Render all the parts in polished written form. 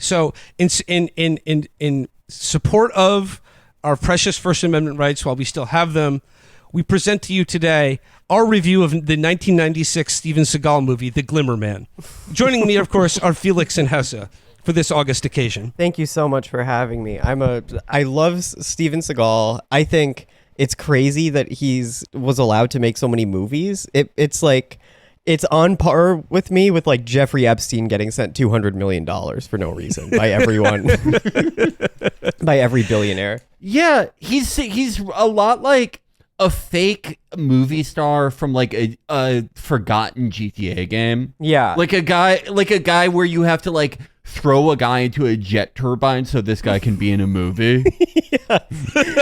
So in support of our precious First Amendment rights, while we still have them, we present to you today our review of the 1996 Steven Seagal movie, The Glimmer Man. Joining me, of course, are Felix and Hesse for this August occasion. Thank you so much for having me. I love Steven Seagal. I think it's crazy that was allowed to make so many movies. It's like it's on par with me with like Jeffrey Epstein getting sent $200 million for no reason by everyone, by every billionaire. Yeah, he's a lot like a fake movie star from like a forgotten GTA game. Yeah, like a guy where you have to like throw a guy into a jet turbine so this guy can be in a movie. Yeah.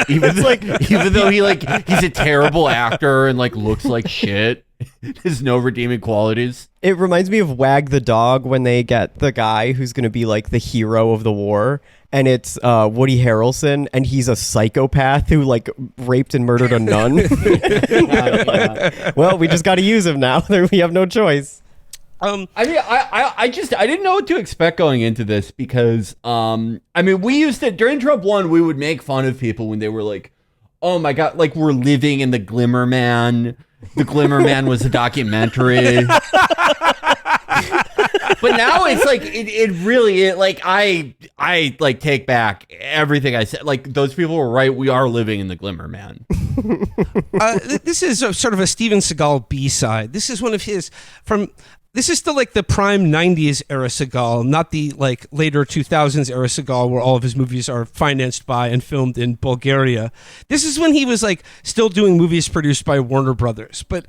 even though he's a terrible actor and like looks like shit. There's no redeeming qualities. It reminds me of Wag the Dog when they get the guy who's going to be like the hero of the war, and it's Woody Harrelson, and he's a psychopath who like raped and murdered a nun. Well, we just got to use him now. We have no choice. I mean, I didn't know what to expect going into this because I mean, we used to during Trump 1, we would make fun of people when they were like, oh my god, like we're living in the Glimmer Man. The Glimmer Man was a documentary. But now it's like it really like I like take back everything I said. Like those people were right. We are living in the Glimmer Man. This is sort of a Steven Seagal B-side. This is one of his This is still like the prime 90s era Seagal, not the like later 2000s era Seagal where all of his movies are financed by and filmed in Bulgaria. This is when he was like still doing movies produced by Warner Brothers. But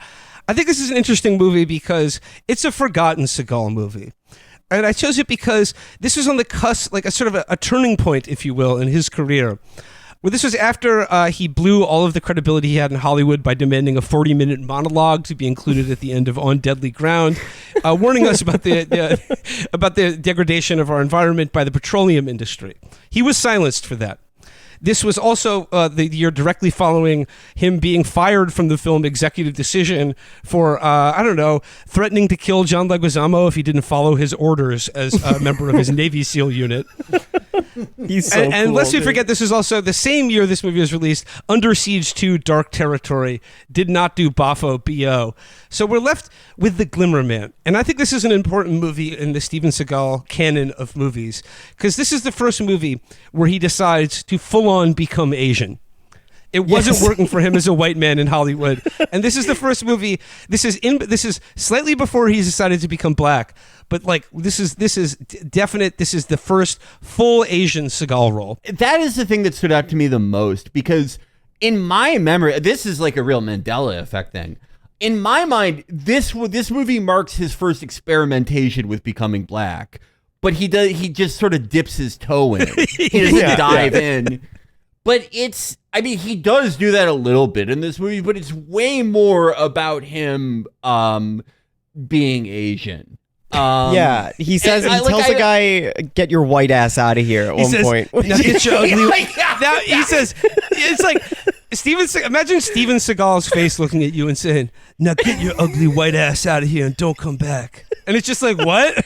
I think this is an interesting movie because it's a forgotten Seagal movie. And I chose it because this was on the cusp, like a sort of a turning point, if you will, in his career. Well, this was after he blew all of the credibility he had in Hollywood by demanding a 40-minute monologue to be included at the end of On Deadly Ground, warning us about the degradation of our environment by the petroleum industry. He was silenced for that. This was also the year directly following him being fired from the film Executive Decision for, threatening to kill John Leguizamo if he didn't follow his orders as a member of his Navy SEAL unit. He's so cool, and lest we forget, this is also the same year this movie was released. Under Siege 2, Dark Territory did not do Boffo B.O. So we're left with The Glimmer Man. And I think this is an important movie in the Steven Seagal canon of movies because this is the first movie where he decides to full-on become Asian. It wasn't working for him as a white man in Hollywood. And this is the first movie. This is slightly before he's decided to become black. But like this is definite. This is the first full Asian Seagal role. That is the thing that stood out to me the most because in my memory, this is like a real Mandela effect thing. In my mind, this movie marks his first experimentation with becoming black. But he just sort of dips his toe in. He doesn't dive in. But he does do that a little bit in this movie, but it's way more about him being Asian. He says, he tells the guy, get your white ass out of here at one point. Now get your ugly... he says, it's like, imagine Steven Seagal's face looking at you and saying, now get your ugly white ass out of here and don't come back. And it's just like, what?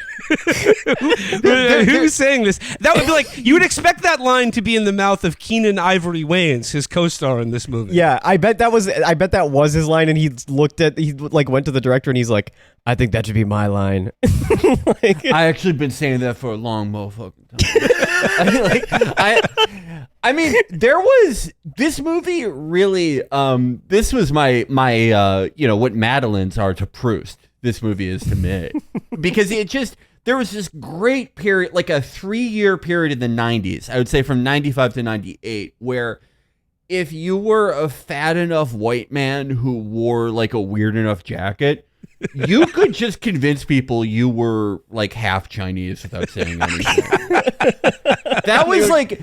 Who's saying this? That would be like, you would expect that line to be in the mouth of Keenen Ivory Wayans, his co-star in this movie. Yeah, I bet that was his line, and he went to the director and he's like, I think that should be my line. I actually been saying that for a long motherfucking time. I mean, there was this movie really. This was my what Madeleines are to Proust. This movie is to me because there was this great period, like a 3-year period in the 90s. I would say from 95 to 98, where if you were a fat enough white man who wore like a weird enough jacket, you could just convince people you were like half Chinese without saying anything. That was like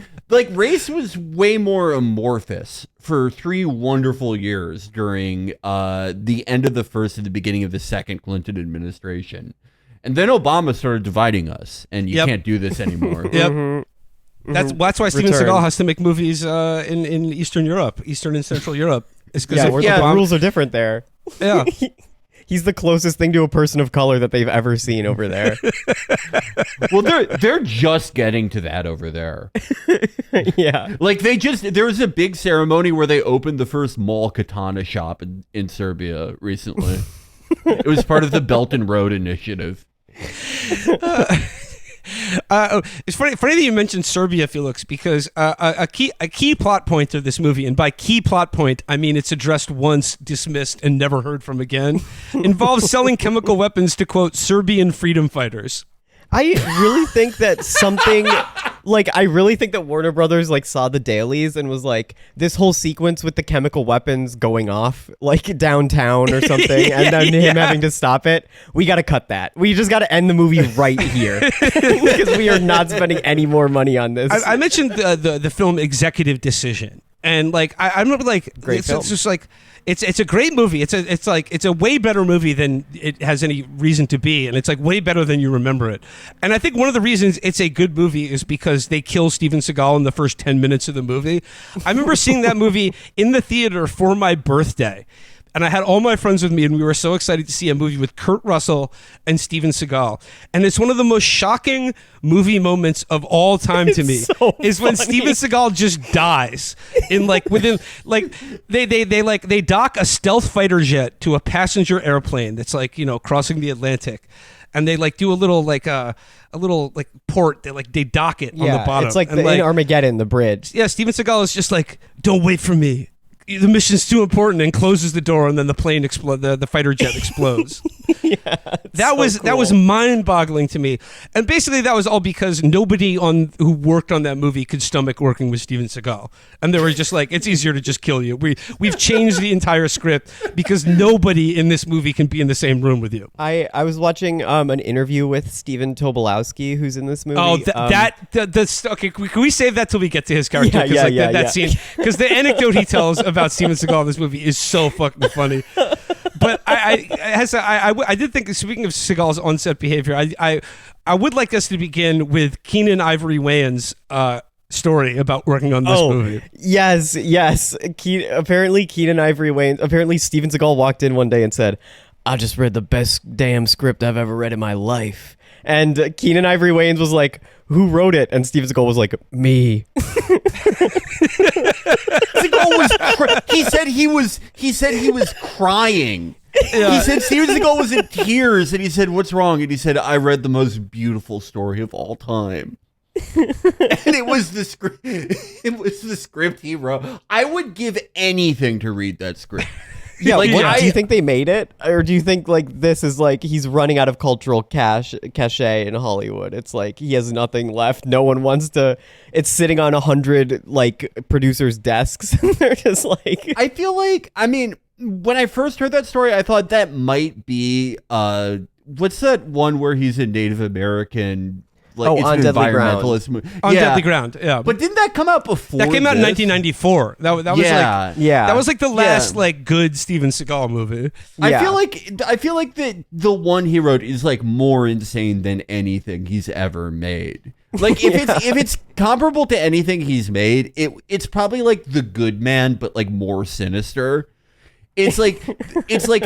race was way more amorphous for 3 wonderful years during the end of the first and the beginning of the second Clinton administration. And then Obama started dividing us, and you can't do this anymore. Yep. Mm-hmm. That's why Steven Seagal has to make movies in Eastern Europe, Eastern and Central Europe. It's because the rules are different there. Yeah. He's the closest thing to a person of color that they've ever seen over there. Well, they're just getting to that over there. Yeah. Like there was a big ceremony where they opened the first mall katana shop in Serbia recently. It was part of the Belt and Road Initiative. It's funny that you mentioned Serbia, Felix, because a key plot point of this movie, and by key plot point I mean it's addressed once, dismissed, and never heard from again, involves selling chemical weapons to, quote, Serbian freedom fighters. I really think that Warner Brothers like saw the dailies and was like, this whole sequence with the chemical weapons going off like downtown or something, and then him having to stop it. We got to cut that. We just got to end the movie right here because we are not spending any more money on this. I mentioned the film Executive Decision, and like I remember like Great film. It's just like it's a great movie. It's a way better movie than it has any reason to be, and it's like way better than you remember it. And I think one of the reasons it's a good movie is because they kill Steven Seagal in the first 10 minutes of the movie. I remember seeing that movie in the theater for my birthday. And I had all my friends with me, and we were so excited to see a movie with Kurt Russell and Steven Seagal. And it's one of the most shocking movie moments of all time to me. So is when Steven Seagal just dies in like within like they dock a stealth fighter jet to a passenger airplane that's like, you know, crossing the Atlantic. And they like do a little port. They dock it on the bottom. It's like and in Armageddon, the bridge. Yeah, Steven Seagal is just like, don't wait for me. The mission's too important, and closes the door, and then the plane the fighter jet explodes. That was mind-boggling to me, and basically that was all because nobody who worked on that movie could stomach working with Steven Seagal, and they were just like, it's easier to just kill you. We've changed the entire script because nobody in this movie can be in the same room with you. I was watching an interview with Stephen Tobolowsky, who's in this movie. Oh, okay. Can we save that till we get to his character? That scene, because the anecdote he tells about Steven Seagal in this movie is so fucking funny. But I did think, speaking of Seagal's on-set behavior, I would like us to begin with Keenen Ivory Wayans' story about working on this movie. Yes. Apparently Keenen Ivory Wayans, apparently Steven Seagal walked in one day and said, I just read the best damn script I've ever read in my life. And Keenen Ivory Wayans was like, who wrote it? And Steven Seagal was like, me. He said he was crying. Yeah. He said Steven Seagal was in tears, and he said, "What's wrong?" And he said, "I read the most beautiful story of all time." And it was the script. It was the script he wrote. I would give anything to read that script. Yeah, do you think they made it, or do you think like this is like he's running out of cultural cachet in Hollywood? It's like he has nothing left. No one wants to. It's sitting on 100 like producers' desks. They're just like. I feel like, I mean, when I first heard that story, I thought that might be what's that one where he's a Native American? Like, it's On an Deadly environmentalist movie. On Deadly Ground, yeah. But didn't that come out before? That came out in 1994. That was that was like the last like good Steven Seagal movie. Yeah. I feel like that the one he wrote is like more insane than anything he's ever made. Like if it's comparable to anything he's made, it's probably like The Good Man, but like more sinister. It's like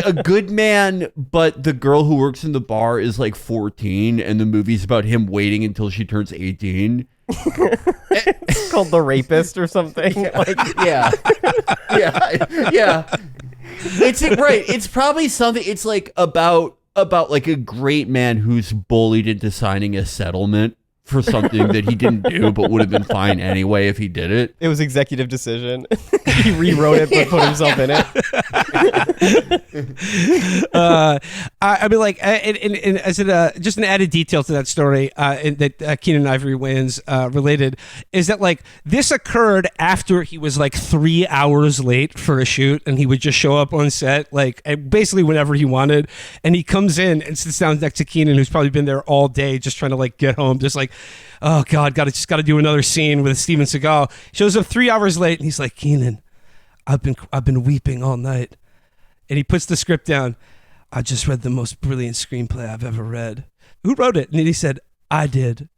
a good man, but the girl who works in the bar is like 14, and the movie's about him waiting until she turns 18. It's called The Rapist or something. Yeah. It's right. It's probably something. It's like about like a great man who's bullied into signing a settlement for something that he didn't do, but would have been fine anyway if he did it. It was Executive Decision. He rewrote it, but put himself in it. I mean, like, as just an added detail to that story that Keenen Ivory Wayans related is that like this occurred after he was like 3 hours late for a shoot, and he would just show up on set like basically whenever he wanted, and he comes in and sits down next to Keenen, who's probably been there all day just trying to like get home, just like, oh God, got to do another scene with Steven Seagal. Shows up 3 hours late, and he's like, Keenen, I've been weeping all night. And he puts the script down. I just read the most brilliant screenplay I've ever read. Who wrote it? And he said, I did.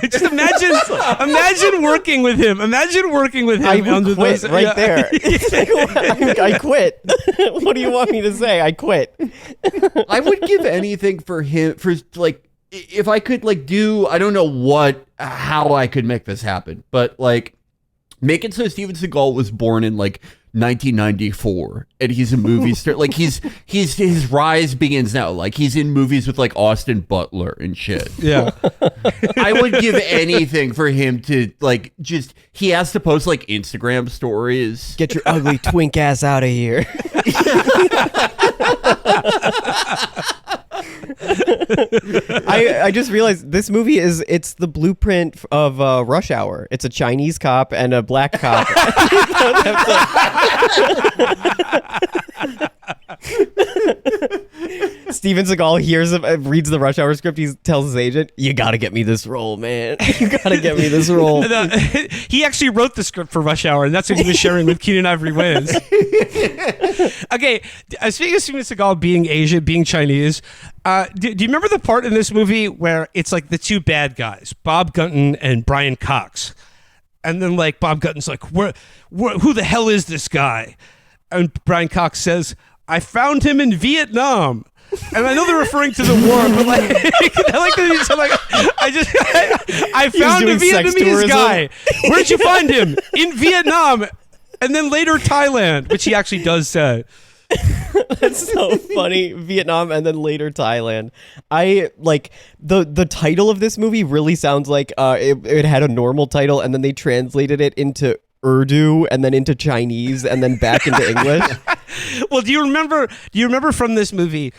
Just imagine working with him. Imagine working with him. I would quit those, right there. I quit. What do you want me to say? I quit. I would give anything for him, for like, if I could like do, I don't know how I could make this happen, but like make it so Steven Seagal was born in like 1994 and he's a movie star. Like his rise begins now. Like he's in movies with like Austin Butler and shit. Yeah. I would give anything for him to like he has to post like Instagram stories. Get your ugly twink ass out of here. I just realized this movie it's the blueprint of Rush Hour. It's a Chinese cop and a black cop. Steven Seagal reads the Rush Hour script. He tells his agent, "You got to get me this role, man. You got to get me this role." He actually wrote the script for Rush Hour, and that's what he was sharing with Keenen Ivory Wayans. Okay, speaking of Steven Seagal being Asian, being Chinese, do you remember the part in this movie where it's like the two bad guys, Bob Gunton and Brian Cox? And then like Bob Gunton's like, who the hell is this guy? And Brian Cox says, "I found him in Vietnam." And I know they're referring to the war, but like, I like that he's like, I found a Vietnamese guy. Where did you find him? In Vietnam, and then later Thailand, which he actually does say. That's so funny. Vietnam and then later Thailand. I like the title of this movie really sounds like it had a normal title and then they translated it into Urdu and then into Chinese and then back into English. Well, do you remember from this movie?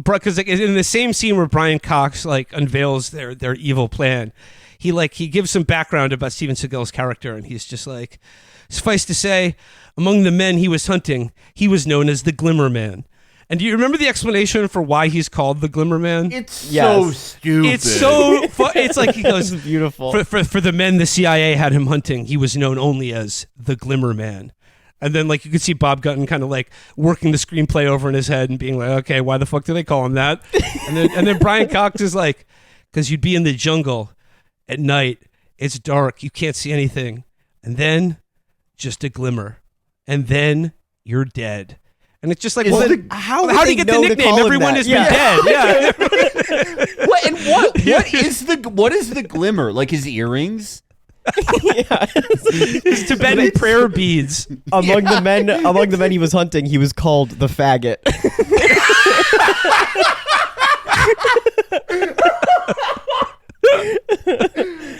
Because like, in the same scene where Brian Cox like unveils their evil plan, he gives some background about Steven Seagal's character, and he's just like, suffice to say, among the men he was hunting, he was known as the Glimmer Man. And do you remember the explanation for why he's called the Glimmer Man? It's so stupid. It's so it's like he goes, It's beautiful. For the men the CIA had him hunting, he was known only as the Glimmer Man. And then like you could see Bob Gunton kind of like working the screenplay over in his head and being like, okay, why the fuck do they call him that? And then Brian Cox is like, because you'd be in the jungle at night, it's dark, you can't see anything, and then just a glimmer, and then you're dead. And it's just like, well, how do you get the nickname? Everyone has been dead. Yeah. What is the glimmer? Like his earrings? His Tibetan prayer beads. Among the men he was hunting, he was called the faggot.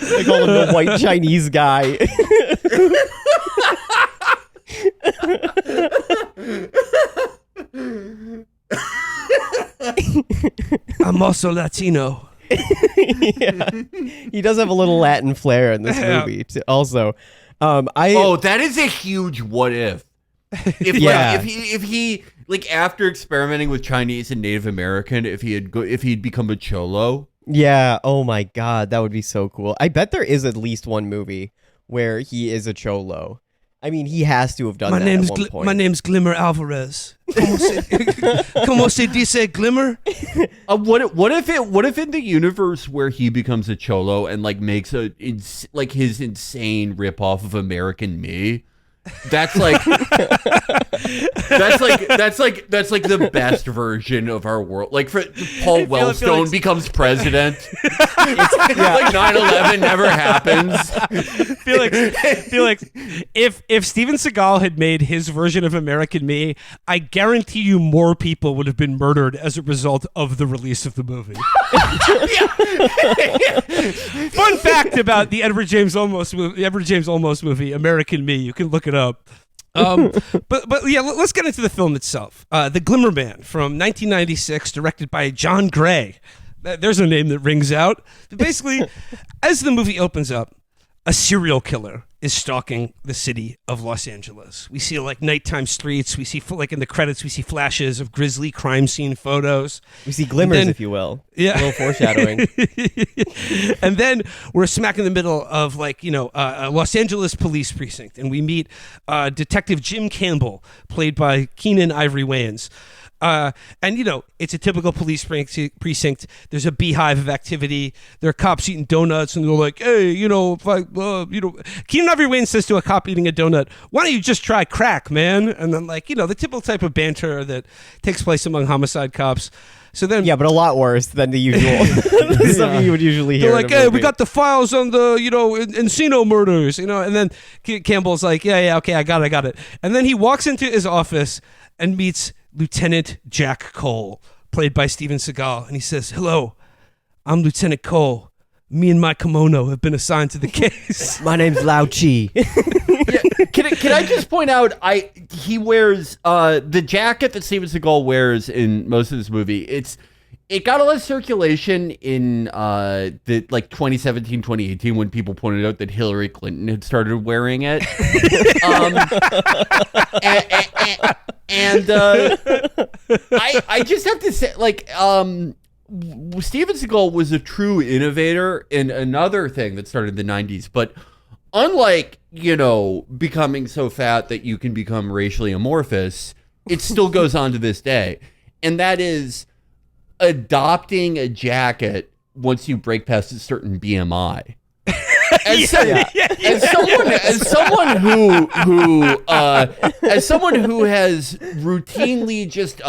They call him the white Chinese guy. I'm also Latino. Yeah. He does have a little Latin flair in this movie also. That is a huge what if. If he like after experimenting with Chinese and Native American, if he'd become a cholo. Yeah, oh my god, that would be so cool. I bet there is at least one movie where he is a cholo. I mean, he has to have done that at one point. My name's Glimmer Alvarez. Como se dice Glimmer? What if in the universe where he becomes a cholo and like makes his insane ripoff of American Me? That's like that's like the best version of our world. Like for Paul Wellstone becomes president. Like 9/11 never happens. Felix, if Steven Seagal had made his version of American Me, I guarantee you more people would have been murdered as a result of the release of the movie. Fun fact about the Edward James Olmos movie, American Me. You can look it up. But yeah, let's get into the film itself. The Glimmer Man from 1996, directed by John Gray. There's a name that rings out. Basically, as the movie opens up, a serial killer is stalking the city of Los Angeles. We see like nighttime streets. We see like in the credits, we see flashes of grisly crime scene photos. We see glimmers, if you will. Yeah, a little foreshadowing. And then we're smack in the middle of like a Los Angeles police precinct, and we meet Detective Jim Campbell, played by Keenen Ivory Wayans. And it's a typical police precinct. There's a beehive of activity. There are cops eating donuts, and they're like, "Hey, if I, Keenen Ivory Wayans says to a cop eating a donut, "Why don't you just try crack, man?" And then the typical type of banter that takes place among homicide cops. So then, yeah, but a lot worse than the usual stuff you would usually hear. They're like, "Hey, we got the files on the Encino murders," and then Campbell's like, "Yeah, okay, I got it." And then he walks into his office and meets Lieutenant Jack Cole, played by Steven Seagal, and he says, "Hello, I'm Lieutenant Cole. Me and my kimono have been assigned to the case." My name's Lao Chi. Can I just point out, he wears the jacket that Steven Seagal wears in most of this movie. It got a lot of circulation in the 2017, 2018 when people pointed out that Hillary Clinton had started wearing it. I just have to say, Steven Seagal was a true innovator in another thing that started in the 90s, but unlike, becoming so fat that you can become racially amorphous, it still goes on to this day. And that is adopting a jacket once you break past a certain BMI. As someone who has routinely just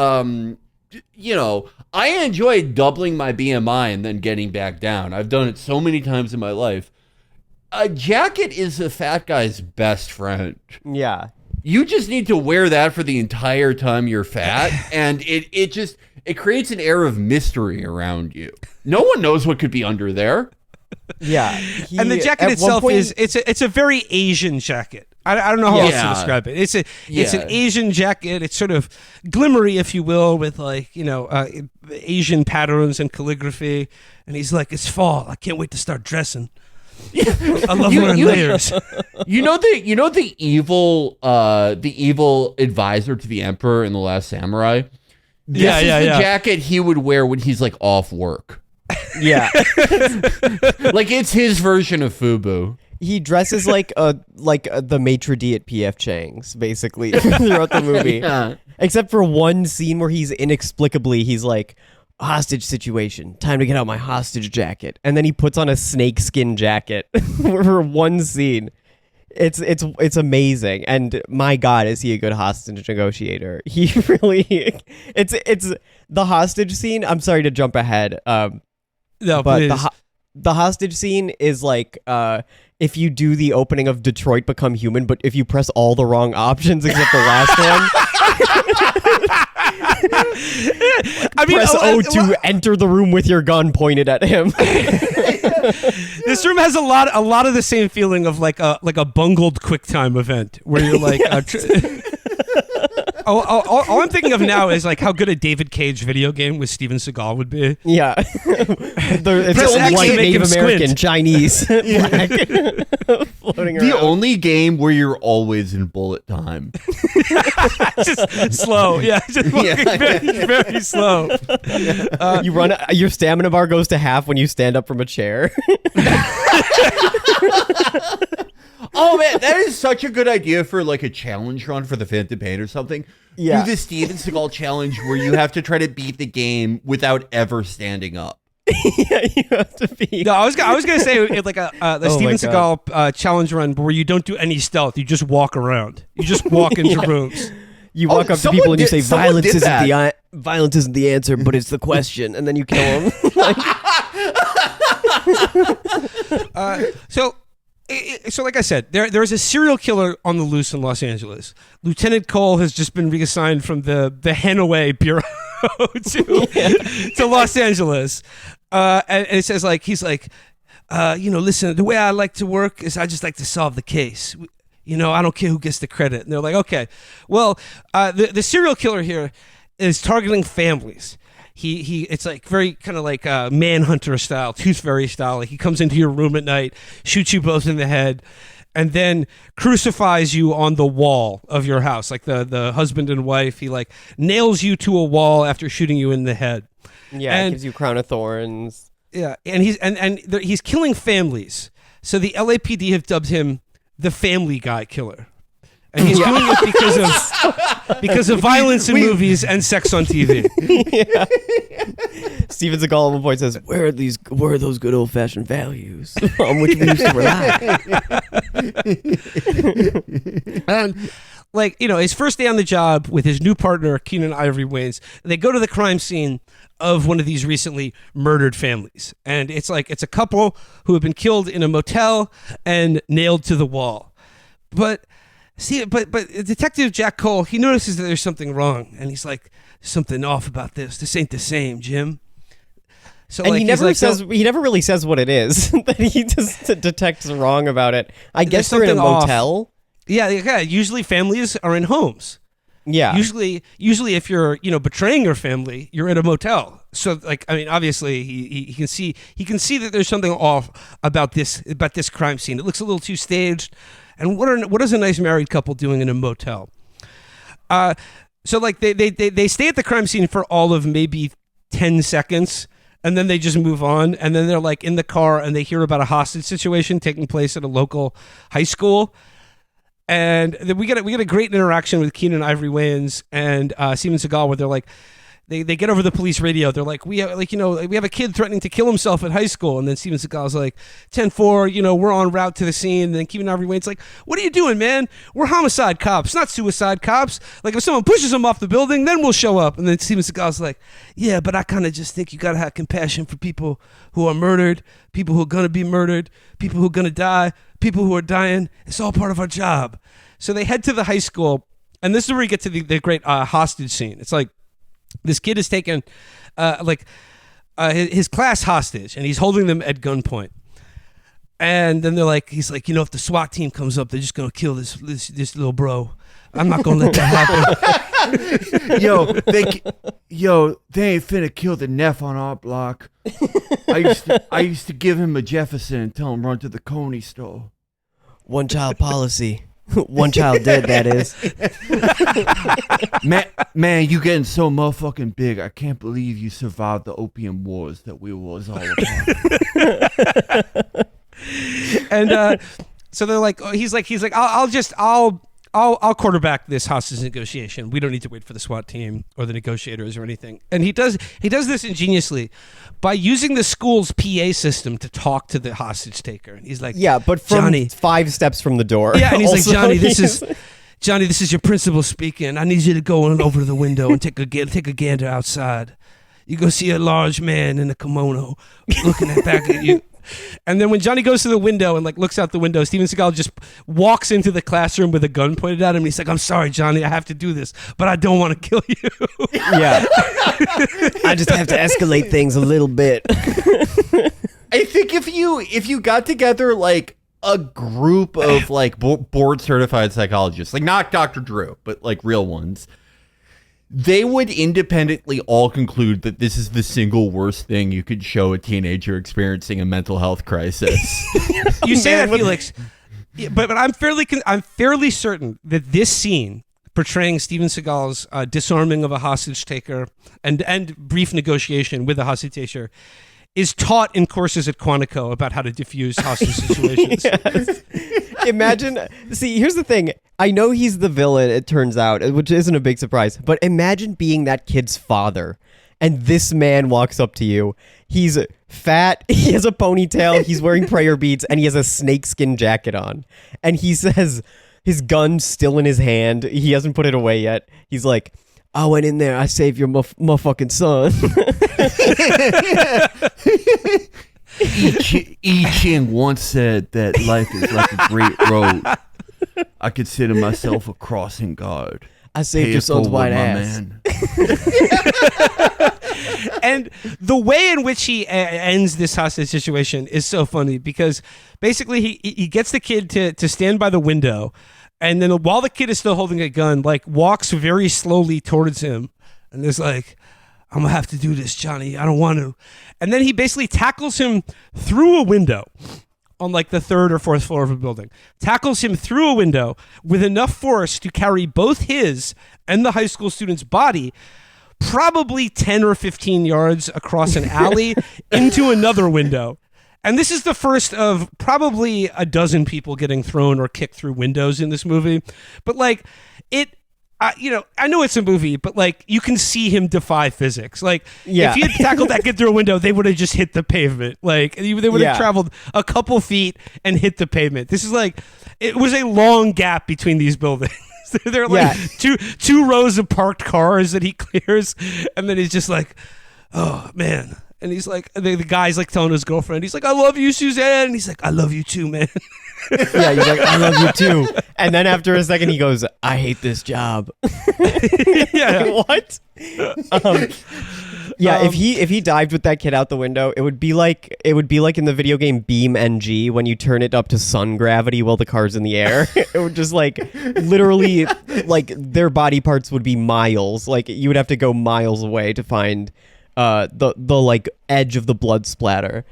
I enjoy doubling my BMI and then getting back down. I've done it so many times in my life. A jacket is a fat guy's best friend. Yeah. You just need to wear that for the entire time you're fat, and it creates an air of mystery around you. No one knows what could be under there. Yeah. And the jacket itself it's a very Asian jacket. I don't know how else to describe it. It's an Asian jacket. It's sort of glimmery, if you will, with Asian patterns and calligraphy. And he's like, "It's fall. I can't wait to start dressing." I love wearing layers. The evil advisor to the emperor in The Last Samurai. This is the jacket he would wear when he's off work. Yeah. It's his version of FUBU. He dresses like the maitre d' at PF Chang's, basically, throughout the movie. Yeah. Except for one scene where he's like, "Hostage situation. Time to get out my hostage jacket." And then he puts on a snakeskin jacket for one scene. It's amazing. And my God, is he a good hostage negotiator? He really. It's the hostage scene. I'm sorry to jump ahead. No, but the hostage scene is if you do the opening of Detroit Become Human, but if you press all the wrong options except the last one. Press O to enter the room with your gun pointed at him. This room has a lot of the same feeling of like a bungled QuickTime event where you're like. All I'm thinking of now is how good a David Cage video game with Steven Seagal would be. Yeah, it's just white, Native American, Chinese, black, floating around. The only game where you're always in bullet time. Just slow, very slow. You run. Your stamina bar goes to half when you stand up from a chair. Oh man, that is such a good idea for a challenge run for the Phantom Pain or something. Yeah. Do the Steven Seagal challenge where you have to try to beat the game without ever standing up. Yeah, you have to be. No, I was gonna say the Steven Seagal challenge run where you don't do any stealth. You just walk around. You just walk into rooms. You walk up to people and you say, "Violence isn't the answer, but it's the question," and then you kill them. So like I said, there's a serial killer on the loose in Los Angeles. Lieutenant Cole has just been reassigned from the Hanaway Bureau to Los Angeles. And it says listen, the way I like to work is I just like to solve the case. I don't care who gets the credit. And they're like, okay, well, the serial killer here is targeting families. It's very kind of Manhunter style, Tooth Fairy style. He comes into your room at night, shoots you both in the head, and then crucifies you on the wall of your house. The husband and wife, he nails you to a wall after shooting you in the head. Yeah, and gives you crown of thorns. Yeah, and he's killing families. So the LAPD have dubbed him the Family Guy Killer. And he's doing it because of because of violence in movies and sex on TV. Steven Seagal at one point says, where are those good old-fashioned values on which we used to rely? And like, you know, his first day on the job with his new partner, Keenen Ivory Wayans, they go to the crime scene of one of these recently murdered families. And it's a couple who have been killed in a motel and nailed to the wall. But Detective Jack Cole, he notices that there's something wrong. And he's like, there's something off about this. This ain't the same, Jim. So and like, he never really says what it is. That he just detects wrong about it. I guess they're in a motel. Off. Yeah, usually families are in homes. Yeah. Usually if you're, you know, betraying your family, you're in a motel. So like, I mean, obviously he can see that there's something off about this crime scene. It looks a little too staged. And what is a nice married couple doing in a motel? So like they stay at the crime scene for all of maybe 10 seconds. And then they just move on. And then they're like in the car and they hear about a hostage situation taking place at a local high school. And then we get a great interaction with Keenen Ivory Wayans and Steven Seagal, where they're like, they get over the police radio. They're like, we have a kid threatening to kill himself at high school. And then Steven Seagal's like, 10-4, you know, we're en route to the scene. And then Keenen Ivory Wayans like, what are you doing, man? We're homicide cops, not suicide cops. Like if someone pushes them off the building, then we'll show up. And then Steven Seagal's like, yeah, but I kind of just think you got to have compassion for people who are murdered, people who are going to be murdered, people who are going to die, people who are dying. It's all part of our job. So they head to the high school, and this is where we get to the great hostage scene. It's like this kid is taken his class hostage, and he's holding them at gunpoint. And then he's like, you know, if the SWAT team comes up, they're just gonna kill this little bro. I'm not gonna let that happen. They ain't finna kill the Neff on our block. I used to give him a Jefferson and tell him run to the Coney store. One child policy. One child dead, that is. Man, you getting so motherfucking big. I can't believe you survived the opium wars that we was all about. And so they're like, he's like, I'll quarterback this hostage negotiation. We don't need to wait for the SWAT team or the negotiators or anything. And he does this ingeniously by using the school's PA system to talk to the hostage taker. And he's like, yeah, but from Johnny, 5 steps from the door. Yeah, and he's Also, like, Johnny, this is your principal speaking. I need you to go on over to the window and take a gander outside. You go see a large man in a kimono looking back at you. And then when Johnny goes to the window and like looks out the window, Steven Seagal just walks into the classroom with a gun pointed at him. He's like, I'm sorry, Johnny, I have to do this, but I don't want to kill you. Yeah. I just have to escalate things a little bit. I think if you got together like a group of like board certified psychologists, like not Dr. Drew, but like real ones, they would independently all conclude that this is the single worst thing you could show a teenager experiencing a mental health crisis. You say that, Felix, but I'm fairly certain that this scene portraying Steven Seagal's disarming of a hostage taker and brief negotiation with a hostage taker is taught in courses at Quantico about how to diffuse hostage situations. Yes. Imagine, see, here's the thing. I know he's the villain, it turns out, which isn't a big surprise, but imagine being that kid's father, and this man walks up to you. He's fat, he has a ponytail, he's wearing prayer beads, and he has a snakeskin jacket on. And he says, his gun's still in his hand, he hasn't put it away yet. He's like, I went in there, I saved your motherfucking son. I Ching once said that life is like a great road. I consider myself a crossing guard. I saved your son's white ass. Man. And the way in which he ends this hostage situation is so funny because basically he gets the kid to stand by the window, and then while the kid is still holding a gun, like walks very slowly towards him, and is like, I'm gonna have to do this, Johnny. I don't want to. And then he basically tackles him through a window on like the 3rd or 4th floor of a building. Tackles him through a window with enough force to carry both his and the high school student's body probably 10 or 15 yards across an alley into another window. And this is the first of probably a dozen people getting thrown or kicked through windows in this movie. But like I know it's a movie, but like you can see him defy physics. Like Yeah. if he had tackled that kid through a window, they would have just hit the pavement. Like they would have Yeah. traveled a couple feet and hit the pavement. This is like it was a long gap between these buildings. They're like two rows of parked cars that he clears, and then he's just like, oh man. And he's like, the guy's like telling his girlfriend, he's like, I love you, Suzanne. And he's like, I love you too, man. Yeah, he's like, I love you too. And then after a second, he goes, I hate this job. Yeah. What? If he dived with that kid out the window, it would be like in the video game Beam NG when you turn it up to sun gravity while the car's in the air. It would just like literally like their body parts would be miles. Like you would have to go miles away to find the like edge of the blood splatter.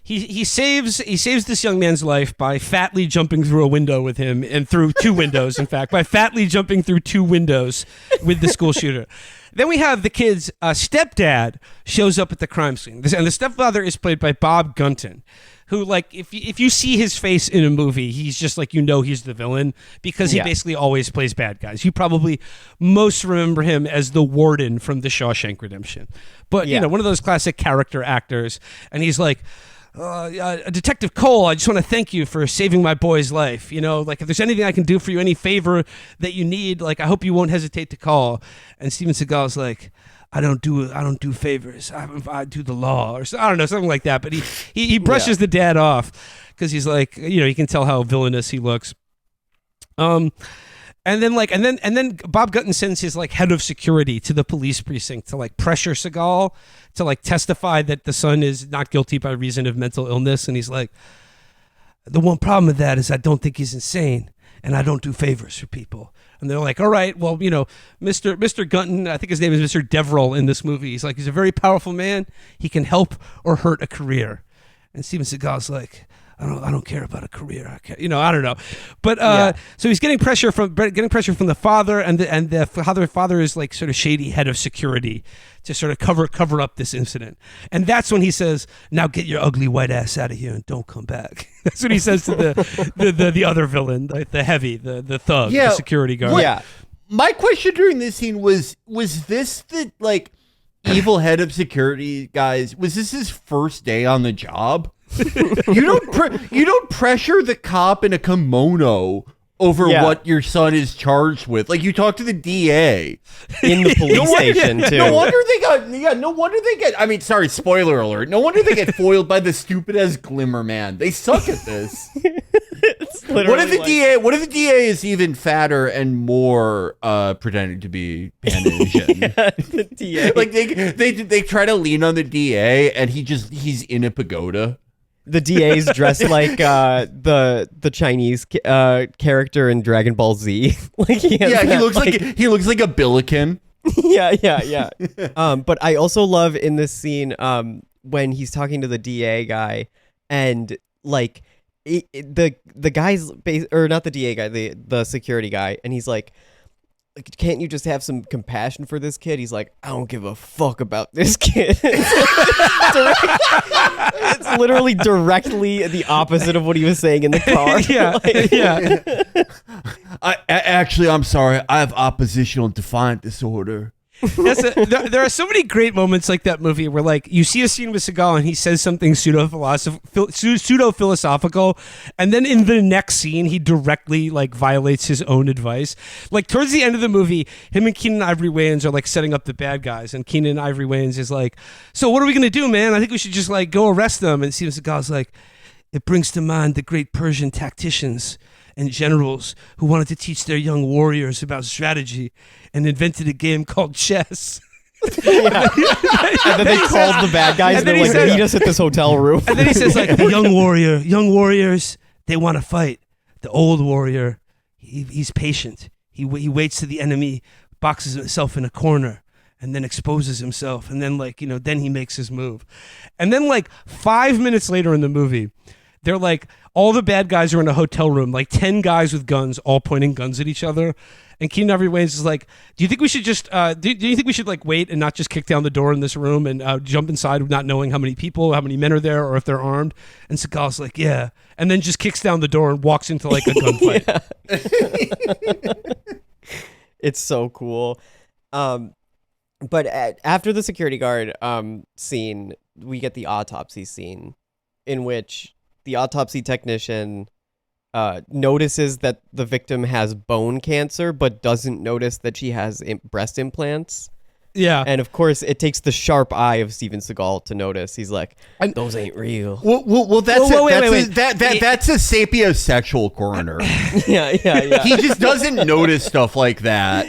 He saves this young man's life by fatly jumping through a window with him, and through two windows, in fact, by fatly jumping through two windows with the school shooter. Then we have the kid's stepdad shows up at the crime scene, and the stepfather is played by Bob Gunton, who, like, if you see his face in a movie, he's just like, he's the villain, because he basically always plays bad guys. You probably most remember him as the warden from The Shawshank Redemption, but one of those classic character actors, and he's like, Detective Cole, I just want to thank you for saving my boy's life. Like if there's anything I can do for you, any favor that you need, like I hope you won't hesitate to call. And Steven Seagal's like, I don't do favors. I do the law, or I don't know, something like that. But he brushes the dad off because he's like, you can tell how villainous he looks. And then Bob Gunton sends his like head of security to the police precinct to like pressure Seagal to like testify that the son is not guilty by reason of mental illness. And he's like, the one problem with that is I don't think he's insane, and I don't do favors for people. And they're like, all right, well, Mr. Gunton, I think his name is Mr. Deverell in this movie. He's like, he's a very powerful man. He can help or hurt a career. And Steven Seagal's like, I don't care about a career. I don't know. But so he's getting pressure from the father, and the father is like sort of shady head of security to sort of cover up this incident. And that's when he says, "Now get your ugly white ass out of here and don't come back." That's what he says to the other villain, like the heavy, the thug, the security guard. Yeah. My question during this scene was this the like evil head of security guys? Was this his first day on the job? You don't pressure the cop in a kimono over what your son is charged with. Like you talk to the DA in the police station too. No wonder they get. I mean, sorry, spoiler alert. No wonder they get foiled by the stupid ass Glimmer Man. They suck at this. What if the DA is even fatter and more pretending to be Pan-Asian? The DA, like they try to lean on the DA, and he's in a pagoda. The DA's dressed like the Chinese character in Dragon Ball Z. Like he looks like a Billiken. Yeah. But I also love in this scene when he's talking to the DA guy, and like the guy's or not the DA guy, the security guy, and he's like, can't you just have some compassion for this kid? He's like, I don't give a fuck about this kid. It's literally directly the opposite of what he was saying in the car. I'm sorry. I have oppositional defiant disorder. There are so many great moments like that movie where like you see a scene with Seagal and he says something pseudo-philosophical, and then in the next scene he directly like violates his own advice. Like towards the end of the movie, him and Keenen Ivory Wayans are like setting up the bad guys, and Keenen Ivory Wayans is like, so what are we gonna do, man? I think we should just like go arrest them. And Steven Seagal's like, it brings to mind the great Persian tacticians and generals who wanted to teach their young warriors about strategy and invented a game called chess. And then they called the bad guys and they're like, meet us at this hotel room. And then he says like, the young warriors, they want to fight. The old warrior, he's patient. He waits till the enemy boxes himself in a corner and then exposes himself. And then then he makes his move. And then like 5 minutes later in the movie, they're like, all the bad guys are in a hotel room, like 10 guys with guns, all pointing guns at each other. And Keenen Ivory Wayans is like, do you think we should just, do you think we should like wait and not just kick down the door in this room and jump inside not knowing how many people, how many men are there or if they're armed? And Seagal's like, yeah. And then just kicks down the door and walks into like a gunfight. It's so cool. But after the security guard scene, we get the autopsy scene in which the autopsy technician notices that the victim has bone cancer, but doesn't notice that she has breast implants. Yeah. And of course, it takes the sharp eye of Steven Seagal to notice. He's like, those ain't real. Well, that's that's a sapiosexual coroner. Yeah. He just doesn't notice stuff like that.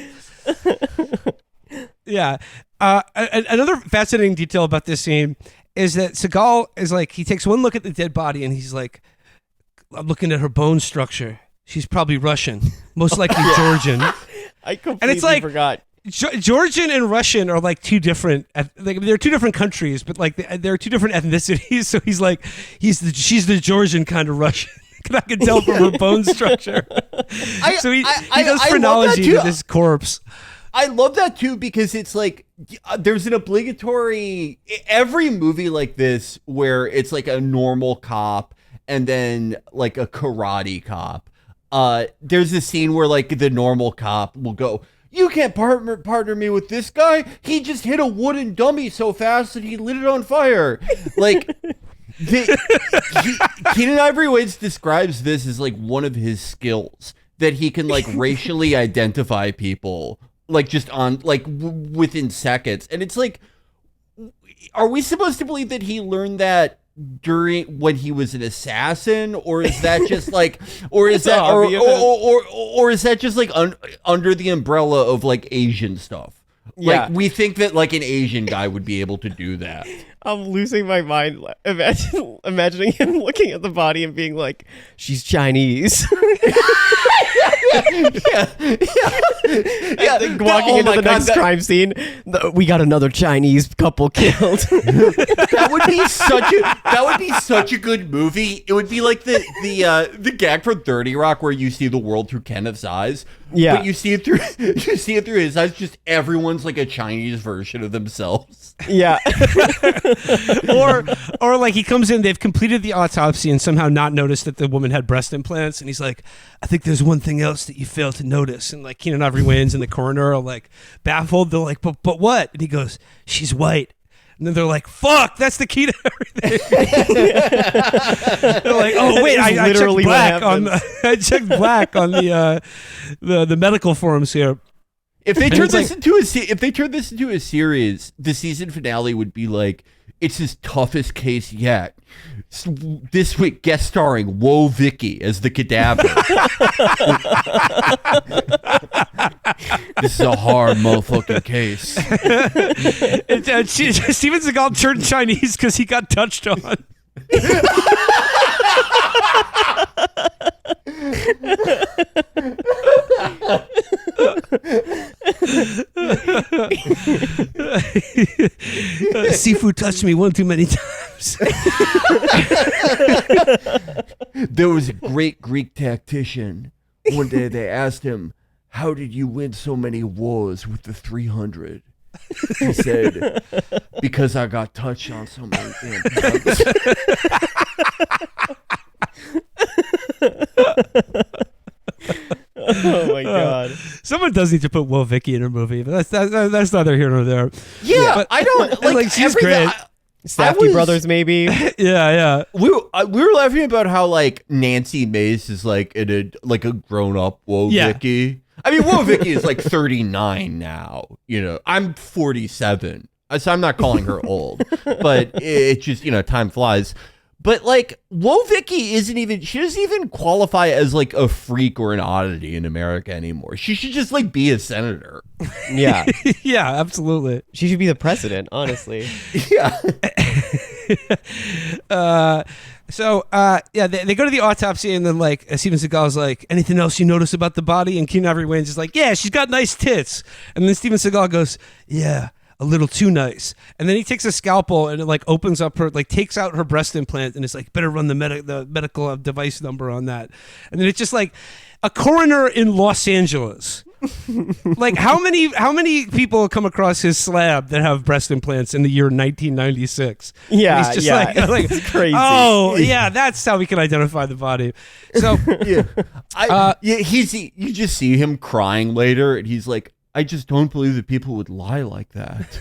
Yeah. Another fascinating detail about this scene is that Seagal is like, he takes one look at the dead body and he's like, I'm looking at her bone structure. She's probably Russian, most likely Georgian. I completely and it's like, forgot. Georgian and Russian are like two different, like they're two different countries, but like they're two different ethnicities. So he's like, she's the Georgian kind of Russian. I can tell from her bone structure. So he does phrenology to this corpse. I love that too, because it's like there's an obligatory, every movie like this where it's like a normal cop and then like a karate cop. There's a scene where like the normal cop will go, you can't partner me with this guy. He just hit a wooden dummy so fast that he lit it on fire. Like, Keenen Ivory Wayans describes this as like one of his skills, that he can like racially identify people like just on like within seconds. And it's like, are we supposed to believe that he learned that during when he was an assassin, or is that just like, or is that or is that just like under the umbrella of like Asian stuff? Yeah. Like we think that like an Asian guy would be able to do that. I'm losing my mind imagining him looking at the body and being like, she's Chinese. Yeah. Walking into the next crime scene, we got another Chinese couple killed. That would be such a good movie. It would be like the gag from 30 Rock where you see the world through Kenneth's eyes. Yeah. But you see it through his eyes. Just everyone's like a Chinese version of themselves. Yeah. or like he comes in, they've completed the autopsy and somehow not noticed that the woman had breast implants, and he's like, I think there's one thing else that you failed to notice. And like Keenen Ivory Wayans and the coroner are like baffled. They're like, but what? And he goes, she's white. And then they're like, fuck, that's the key to everything. They're like, oh wait, I checked black on the medical forums here. If they turn this into a series, the season finale would be like, it's his toughest case yet. This week, guest starring Woe Vicky as the cadaver. This is a hard motherfucking case. Steven Seagal turned Chinese because he got touched on. Seafood touched me one too many times. There was a great Greek tactician. One day they asked him, how did you win so many wars with the 300? He said, because I got touched on so many damn times. Oh my god! Someone does need to put Will Vicky in her movie, but that's neither here nor there. Yeah, but, I don't like she's great. Safdie brothers, maybe. Yeah. We were laughing about how like Nancy Mace is like a grown up Woe Vicky. I mean, Woe Vicky is like 39 now. You know, I'm 47, so I'm not calling her old, but it just, you know, time flies. But like Woe Vicky doesn't even qualify as like a freak or an oddity in America anymore. She should just like be a senator. Yeah. Yeah, absolutely. She should be the president, honestly. Yeah. They go to the autopsy, and then like Steven Seagal's like, anything else you notice about the body? And Keenen Ivory Wayans is like, yeah, she's got nice tits. And then Steven Seagal goes, yeah, a little too nice. And then he takes a scalpel and it like opens up her, like takes out her breast implant, and it's like, better run the medical device number on that. And then it's just like a coroner in Los Angeles. Like how many people come across his slab that have breast implants in the year 1996? Yeah, and he's just like it's crazy. Oh yeah, that's how we can identify the body. So you just see him crying later, and he's like, I just don't believe that people would lie like that.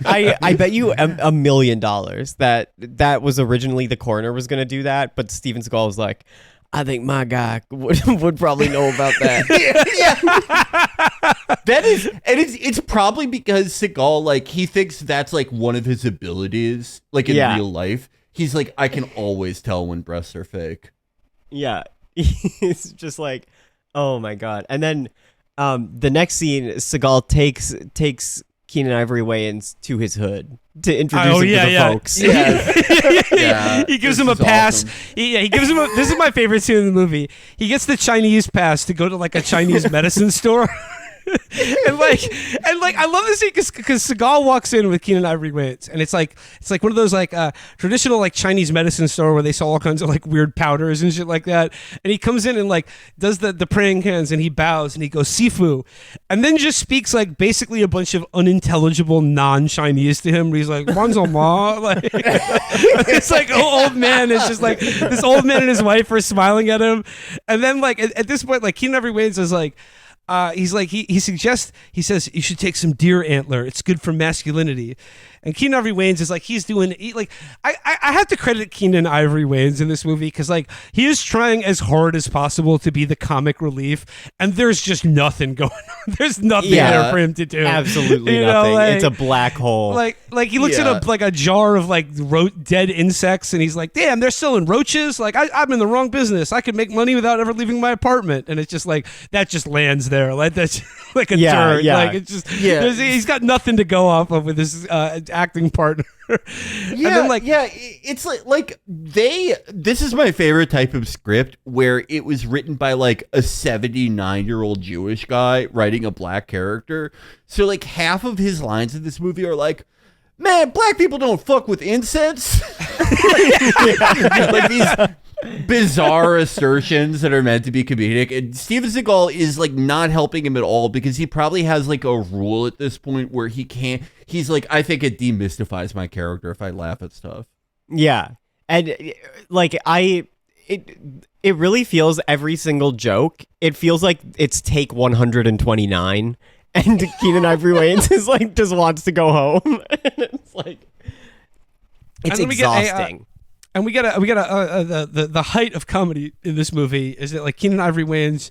I bet you $1 million that was originally the coroner was going to do that, but Steven Seagal was like, I think my guy would probably know about that. Yeah. That is, and it's probably because Seagal, like, he thinks that's like one of his abilities, like in real life. He's like, I can always tell when breasts are fake. Yeah. He's just like, oh my God. And then the next scene, Seagal takes Keenen Ivory Wayans to his hood to introduce him to the folks. Yeah. He gives him a pass. Awesome. He gives him this is my favorite scene in the movie. He gets the Chinese pass to go to like a Chinese medicine store. and I love this scene because Seagal walks in with Keenen Ivory Wayans, and it's like one of those like traditional like Chinese medicine store where they sell all kinds of like weird powders and shit like that. And he comes in and like does the praying hands, and he bows and he goes Sifu, and then just speaks like basically a bunch of unintelligible non-Chinese to him. Where he's like Wanzo Ma, like it's like old man is just like this old man and his wife are smiling at him, and then like at this point like Keenen Ivory Wayans is like. He's like he suggests, he says you should take some deer antler. It's good for masculinity. And Keenen Ivory Wayans is like I have to credit Keenen Ivory Wayans in this movie because like he is trying as hard as possible to be the comic relief, and there's just nothing going on. There's nothing there for him to do. Absolutely you nothing. Know, like, it's a black hole. Like he looks at a jar of like dead insects, and he's like, damn, they're selling roaches. Like I'm in the wrong business. I could make money without ever leaving my apartment. And it's just like that just lands there. Like that's like a turd. Yeah. Like it's just he's got nothing to go off of with his acting partner. It's like this is my favorite type of script where it was written by like a 79-year-old Jewish guy writing a black character. So like half of his lines in this movie are like, man, black people don't fuck with incense. Like these bizarre assertions that are meant to be comedic, and Steven Seagal is like not helping him at all because he probably has like a rule at this point where he's like, I think it demystifies my character if I laugh at stuff. Yeah. And like it really feels every single joke, it feels like it's take 129 and Keenen Ivory Wayans is like just wants to go home. And it's like it's exhausting. And we got the height of comedy in this movie is that like Keenen Ivory Wayans,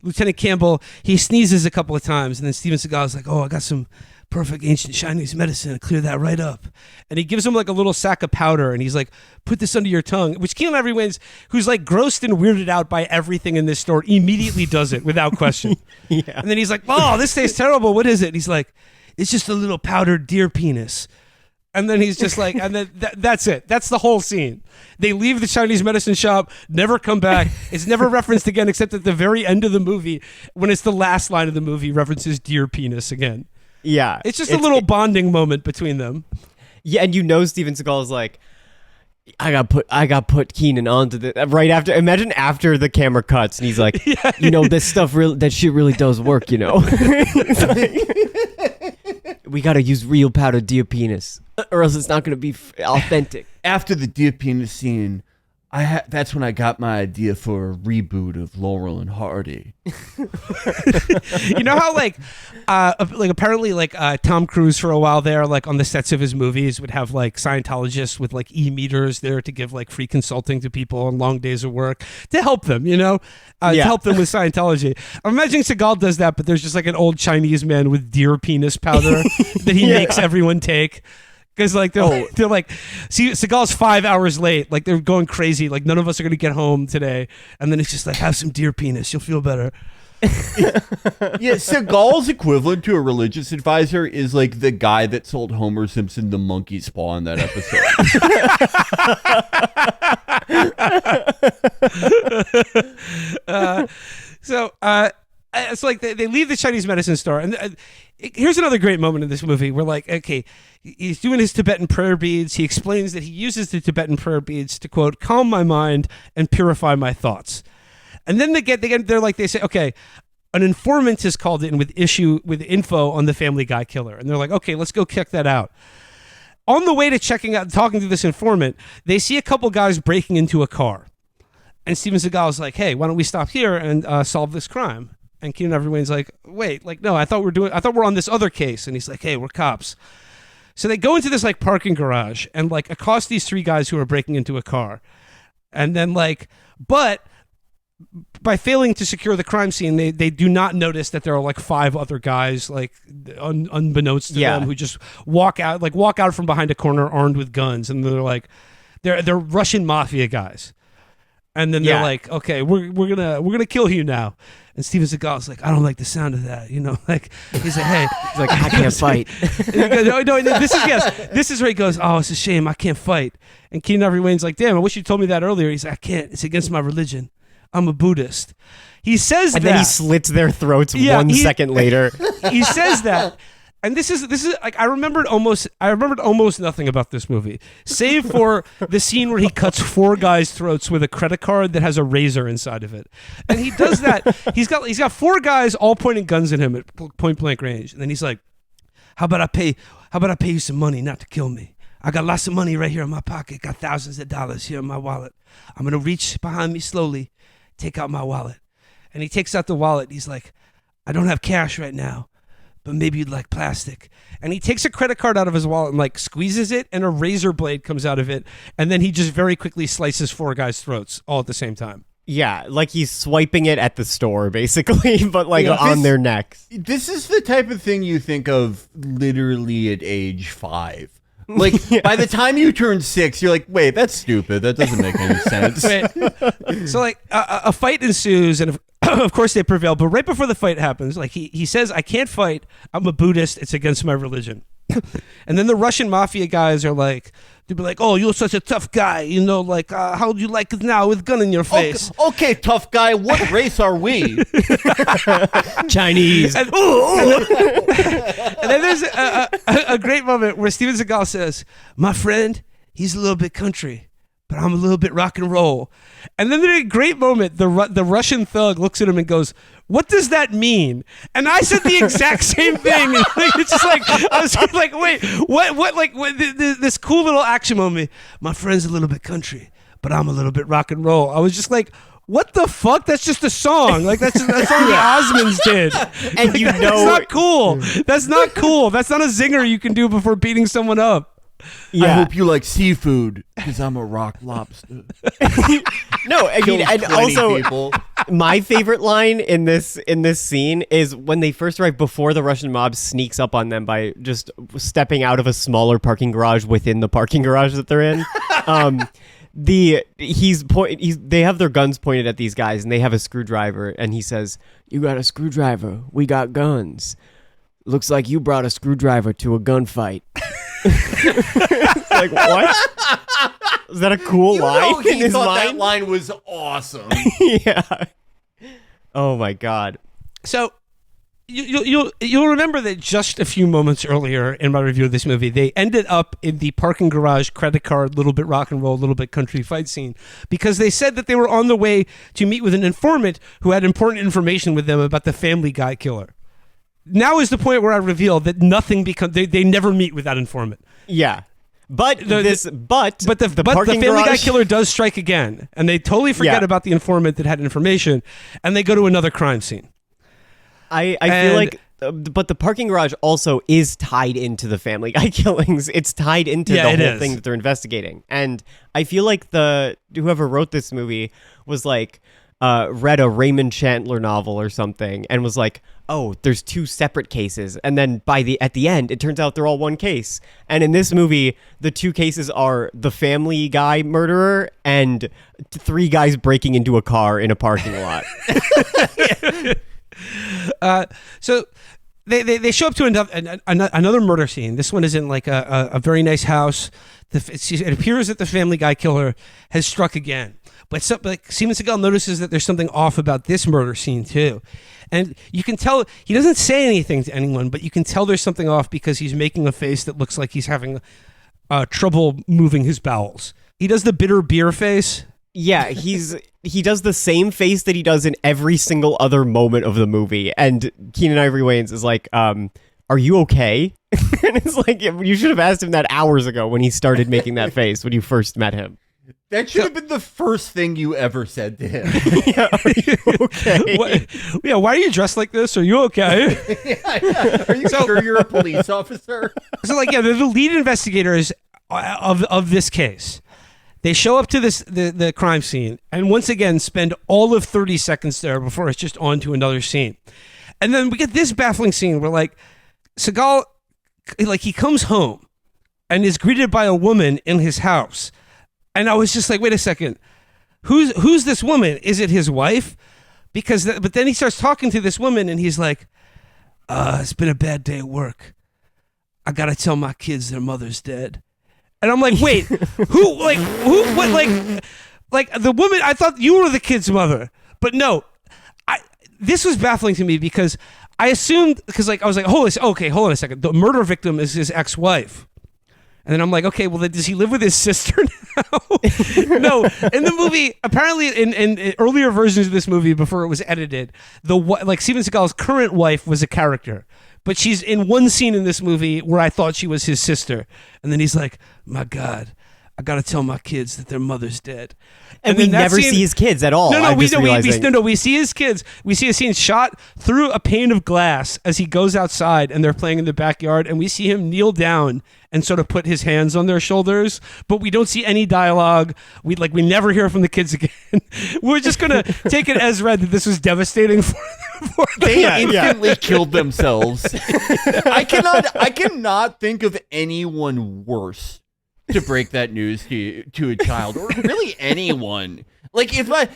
Lieutenant Campbell, he sneezes a couple of times, and then Steven Seagal's like, oh, I got some perfect ancient Chinese medicine to clear that right up. And he gives him like a little sack of powder, and he's like, put this under your tongue, which Keenen Ivory Wayans, who's like grossed and weirded out by everything in this store, immediately does it without question. And then he's like, oh, this tastes terrible. What is it? And he's like, it's just a little powdered deer penis. And then he's just like, and then that's it. That's the whole scene. They leave the Chinese medicine shop, never come back. It's never referenced again, except at the very end of the movie, when it's the last line of the movie, references deer penis again. Yeah. It's just a little bonding moment between them. Yeah, and Steven Seagal is like, I got put Keenen onto the right after. Imagine after the camera cuts, and he's like, this stuff that shit really does work, we gotta use real powdered deer penis, or else it's not gonna be authentic. After the deer penis scene, that's when I got my idea for a reboot of Laurel and Hardy. You know how like apparently like Tom Cruise for a while there, like on the sets of his movies, would have like Scientologists with like e-meters there to give like free consulting to people on long days of work to help them, to help them with Scientology. I'm imagining Seagal does that, but there's just like an old Chinese man with deer penis powder that he makes everyone take. Because like they're like, see, Seagal's 5 hours late. Like they're going crazy. Like none of us are gonna get home today. And then it's just like, have some deer penis, you'll feel better. Seagal's equivalent to a religious advisor is like the guy that sold Homer Simpson the monkey's paw in that episode. it's like they leave the Chinese medicine store, and here's another great moment in this movie where, like, okay, he's doing his Tibetan prayer beads. He explains that he uses the Tibetan prayer beads to, quote, calm my mind and purify my thoughts. And then they say, okay, an informant is called in with info on the Family Guy killer, and they're like, okay, let's go check that out. On the way to talking to this informant, they see a couple guys breaking into a car. And Steven Seagal is like, hey, why don't we stop here and solve this crime? And Keenen Ivory Wayans like, wait, like, no, I thought we're on this other case. And he's like, hey, we're cops. So they go into this like parking garage and like accost these three guys who are breaking into a car. And then but by failing to secure the crime scene, they do not notice that there are like five other guys, like unbeknownst to them, who just walk out from behind a corner armed with guns, and they're like, they're Russian mafia guys, and then they're like, okay, we're gonna kill you now. And Steven Seagal's like, I don't like the sound of that, like he's like, hey, he's like, I can't fight. no, this is where he goes, oh, it's a shame I can't fight. And Keenen Ivory Wayans like, damn, I wish you told me that earlier. He's like, I can't. It's against my religion. I'm a Buddhist. He says that. And then he slits their throats 1 second later. He says that. And this is like I remembered almost nothing about this movie, save for the scene where he cuts four guys' throats with a credit card that has a razor inside of it. And he does that. He's got four guys all pointing guns at him at point blank range. And then he's like, How about I pay you some money not to kill me? I got lots of money right here in my pocket. Got thousands of dollars here in my wallet. I'm gonna reach behind me slowly, take out my wallet. And he takes out the wallet. He's like, I don't have cash right now, but maybe you'd like plastic. And he takes a credit card out of his wallet and like squeezes it, and a razor blade comes out of it. And then he just very quickly slices four guys' throats all at the same time. Yeah, like he's swiping it at the store, basically, but like on their necks. This is the type of thing you think of literally at age 5. Like, by the time you turn 6, you're like, wait, that's stupid. That doesn't make any sense. So, like, a fight ensues, and of course they prevail. But right before the fight happens, like, he says, I can't fight. I'm a Buddhist. It's against my religion. And then the Russian mafia guys are like, they'll be like, oh, you're such a tough guy. Like, how do you like it now with gun in your face? Okay, tough guy. What race are we? Chinese. And then there's a great moment where Steven Seagal says, my friend, he's a little bit country, but I'm a little bit rock and roll. And then there's a great moment, the Russian thug looks at him and goes, what does that mean? And I said the exact same thing. And it's just like, I was like, wait, what, like, this cool little action moment. My friend's a little bit country, but I'm a little bit rock and roll. I was just like, what the fuck? That's just a song. Like, that's song the Osmonds did. And like, you know, that's not cool. That's not cool. That's not a zinger you can do before beating someone up. Yeah. I hope you like seafood, because I'm a rock lobster. No, I mean, and also, people. My favorite line in this scene is when they first arrive, before the Russian mob sneaks up on them by just stepping out of a smaller parking garage within the parking garage that they're in. They have their guns pointed at these guys, and they have a screwdriver, and he says, "You got a screwdriver? We got guns. Looks like you brought a screwdriver to a gunfight." Like, what? Is that a cool line in his mind? That line was awesome. Yeah. Oh my god. So you'll remember that just a few moments earlier in my review of this movie, they ended up in the parking garage credit card, little bit rock and roll, little bit country fight scene, because they said that they were on the way to meet with an informant who had important information with them about the Family Guy killer. Now is the point where I reveal that nothing they never meet with that informant. Yeah. But the Family Guy killer does strike again, and they totally forget about the informant that had information, and they go to another crime scene. I feel like, but the parking garage also is tied into the Family Guy killings. It's tied into the whole thing that they're investigating, and I feel like whoever wrote this movie was like read a Raymond Chandler novel or something, and was like, oh, there's two separate cases, and then at the end it turns out they're all one case. And in this movie, the two cases are the Family Guy murderer and three guys breaking into a car in a parking lot. So they show up to another murder scene. This one is in like a very nice house. It appears that the Family Guy killer has struck again. But like Steven Seagal notices that there's something off about this murder scene too. And you can tell he doesn't say anything to anyone, but you can tell there's something off because he's making a face that looks like he's having trouble moving his bowels. He does the bitter beer face. Yeah, he does the same face that he does in every single other moment of the movie. And Keenen Ivory Wayans is like, are you okay? And it's like, you should have asked him that hours ago when he started making that face when you first met him. That should have been the first thing you ever said to him. Yeah, are you okay? Why are you dressed like this? Are you okay? Yeah. Are you sure you're a police officer? So like, yeah, they're the lead investigators of this case. They show up to the crime scene and once again spend all of 30 seconds there before it's just on to another scene. And then we get this baffling scene where like Seagal, like he comes home and is greeted by a woman in his house. And I was just like, wait a second, who's this woman? Is it his wife? But then he starts talking to this woman and he's like, it's been a bad day at work. I got to tell my kids their mother's dead. And I'm like, wait, what, like the woman, I thought you were the kid's mother, but no, this was baffling to me because I assumed, because like, I was like, hold on a second. The murder victim is his ex-wife. And then I'm like, okay, well, then does he live with his sister now? No, in the movie, apparently in earlier versions of this movie before it was edited, like Steven Seagal's current wife was a character. But she's in one scene in this movie where I thought she was his sister. And then he's like, my God, I got to tell my kids that their mother's dead. And we never see his kids at all. We see his kids. We see a scene shot through a pane of glass as he goes outside and they're playing in the backyard. And we see him kneel down and sort of put his hands on their shoulders. But we don't see any dialogue. We never hear from the kids again. We're just going to take it as read that this was devastating for them. They instantly killed themselves. I cannot think of anyone worse to break that news to a child or really anyone. Like if I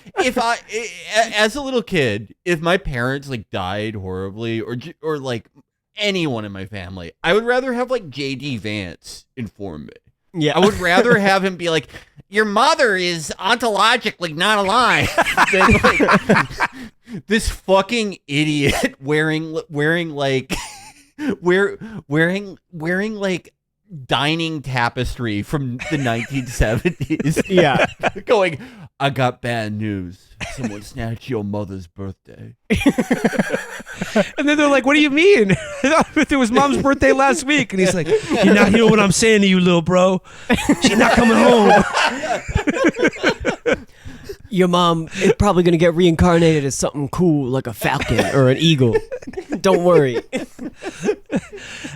as a little kid, if my parents like died horribly or like anyone in my family, I would rather have like JD Vance inform me. Yeah, I would rather have him be like, your mother is ontologically not alive than like this fucking idiot wearing like dining tapestry from the 1970s. Yeah. Going, I got bad news. Someone snatched your mother's birthday. And then they're like, what do you mean? It was mom's birthday last week. And he's like, you're not hearing what I'm saying to you, little bro. She's not coming home. Your mom is probably going to get reincarnated as something cool like a falcon or an eagle. Don't worry.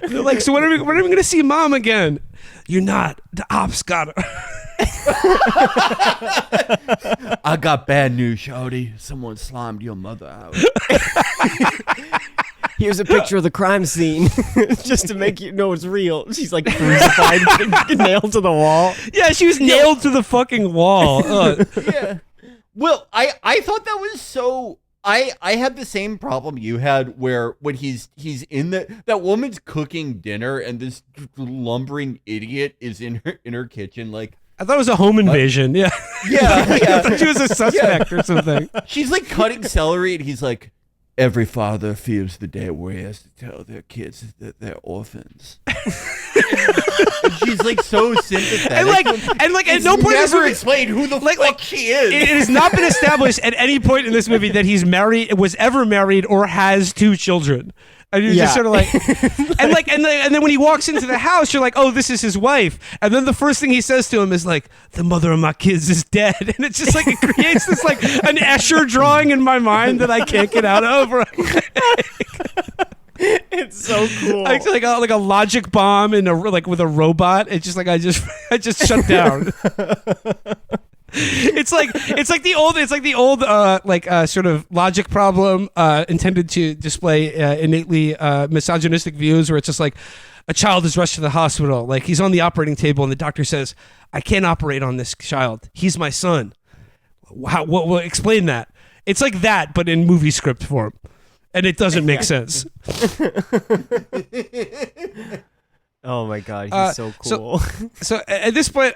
They're like, so when are we going to see mom again? You're not. The ops got her. I got bad news, shawty. Someone slimed your mother out. Here's a picture of the crime scene just to make you know it's real. She's like crucified, nailed to the wall. Yeah, she was nailed to the fucking wall. Yeah. Well, I thought that was so... I had the same problem you had where when he's in that woman's cooking dinner and this lumbering idiot is in her kitchen like... I thought it was a home invasion. Yeah. Yeah. I thought she was a suspect or something. She's like cutting celery and he's like, every father fears the day where he has to tell their kids that they're orphans. And she's like so sympathetic. And like at no point never explained who the fuck she is. It has not been established at any point in this movie that he's married, was ever married, or has two children. And you're just sort of like, and then when he walks into the house, you're like, oh, this is his wife. And then the first thing he says to him is like, the mother of my kids is dead. And it's just like, it creates this like an Escher drawing in my mind that I can't get out of. It's so cool. Like a logic bomb in with a robot. It's just like I just shut down. It's like the old sort of logic problem intended to display innately misogynistic views, where it's just like a child is rushed to the hospital, like he's on the operating table and the doctor says, I can't operate on this child, he's my son. What explain that? It's like that, but in movie script form, and it doesn't make sense. Oh my god, he's so cool. So at this point,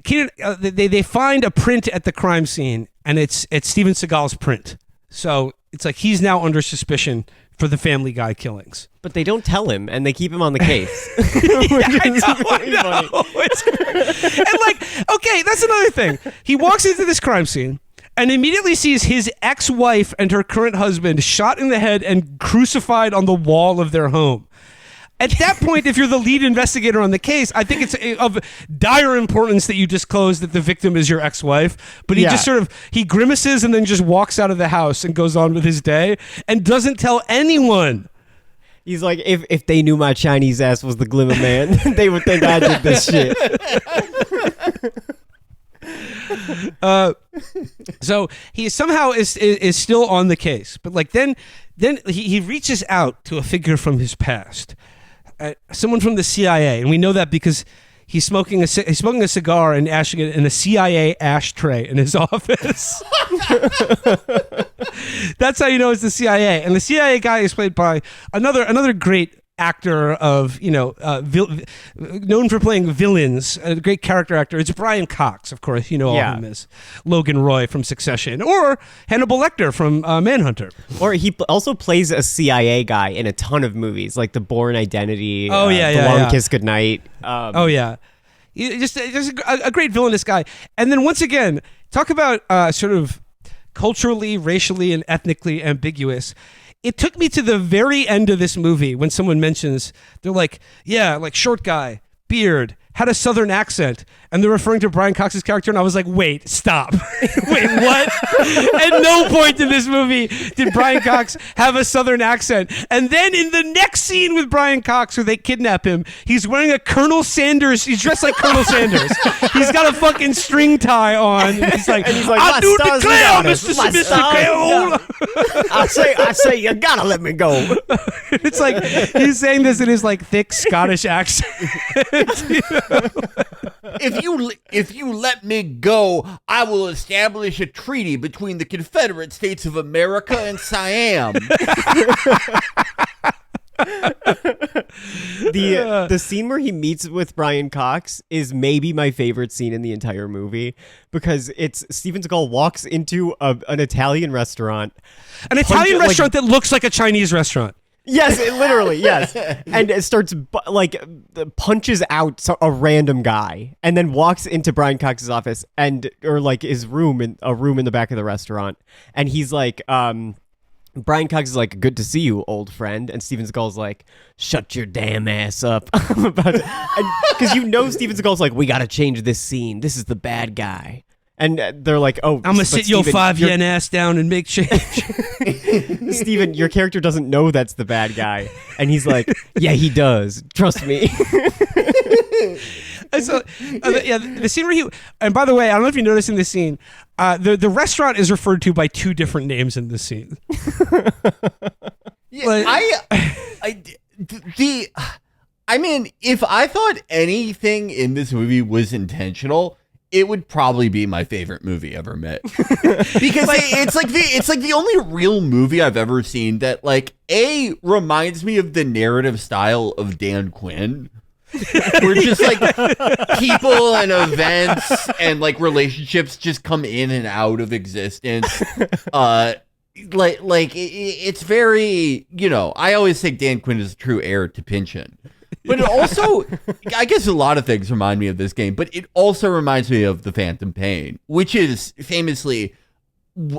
they find a print at the crime scene, and it's Steven Seagal's print. So it's like he's now under suspicion for the Family Guy killings. But they don't tell him, and they keep him on the case. I know. It's great. And like, okay, that's another thing. He walks into this crime scene and immediately sees his ex-wife and her current husband shot in the head and crucified on the wall of their home. At that point, if you're the lead investigator on the case, I think it's of dire importance that you disclose that the victim is your ex-wife. But he just sort of, he grimaces and then just walks out of the house and goes on with his day and doesn't tell anyone. He's like, if they knew my Chinese ass was the Glimmer Man, they would think I did this shit. So he somehow is still on the case. But like then he reaches out to a figure from his past. Someone from the CIA, and we know that because he's smoking a cigar and ashing it in a CIA ashtray in his office. That's how you know it's the CIA. And the CIA guy is played by another great actor of, known for playing villains, a great character actor. It's Brian Cox, of course. You know all of him as Logan Roy from Succession, or Hannibal Lecter from Manhunter. Or he also plays a CIA guy in a ton of movies, like The Bourne Identity, The Long Kiss Goodnight. Just a great villainous guy. And then once again, talk about sort of culturally, racially, and ethnically ambiguous. It took me to the very end of this movie when someone mentions, they're like, yeah, like short guy, beard, had a southern accent, and they're referring to Brian Cox's character, and I was like, wait, stop. Wait, what? At no point in this movie did Brian Cox have a southern accent. And then in the next scene with Brian Cox, where they kidnap him, he's wearing a Colonel Sanders, he's dressed like Colonel Sanders. He's got a fucking string tie on, and he's like, I do declare, Mr. Smith, I say, you gotta let me go. It's like, he's saying this in his like thick Scottish accent. If you let me go, I will establish a treaty between the Confederate States of America and Siam. The scene where he meets with Brian Cox is maybe my favorite scene in the entire movie, because it's Steven Seagal walks into an Italian restaurant. An Italian restaurant that looks like a Chinese restaurant. Yes, literally, yes. And it starts, punches out a random guy and then walks into Brian Cox's office or his room, in the back of the restaurant. And he's like, Brian Cox is like, good to see you, old friend. And Steven Seagal's like, shut your damn ass up. Because Steven Seagal's like, we got to change this scene. This is the bad guy. And they're like, oh, I'm going to sit your 5 yen ass down and make change. Steven, your character doesn't know that's the bad guy. And he's like, yeah, he does. Trust me. So, the scene where and by the way, I don't know if you noticed in this scene, the restaurant is referred to by two different names in this scene. Yeah, I mean, if I thought anything in this movie was intentional, it would probably be my favorite movie ever made. Because it's like the only real movie I've ever seen that reminds me of the narrative style of Dan Quinn. Where just people and events and relationships just come in and out of existence. It's very, I always think Dan Quinn is a true heir to Pynchon. But it also, I guess a lot of things remind me of this game, but it also reminds me of The Phantom Pain, which is famously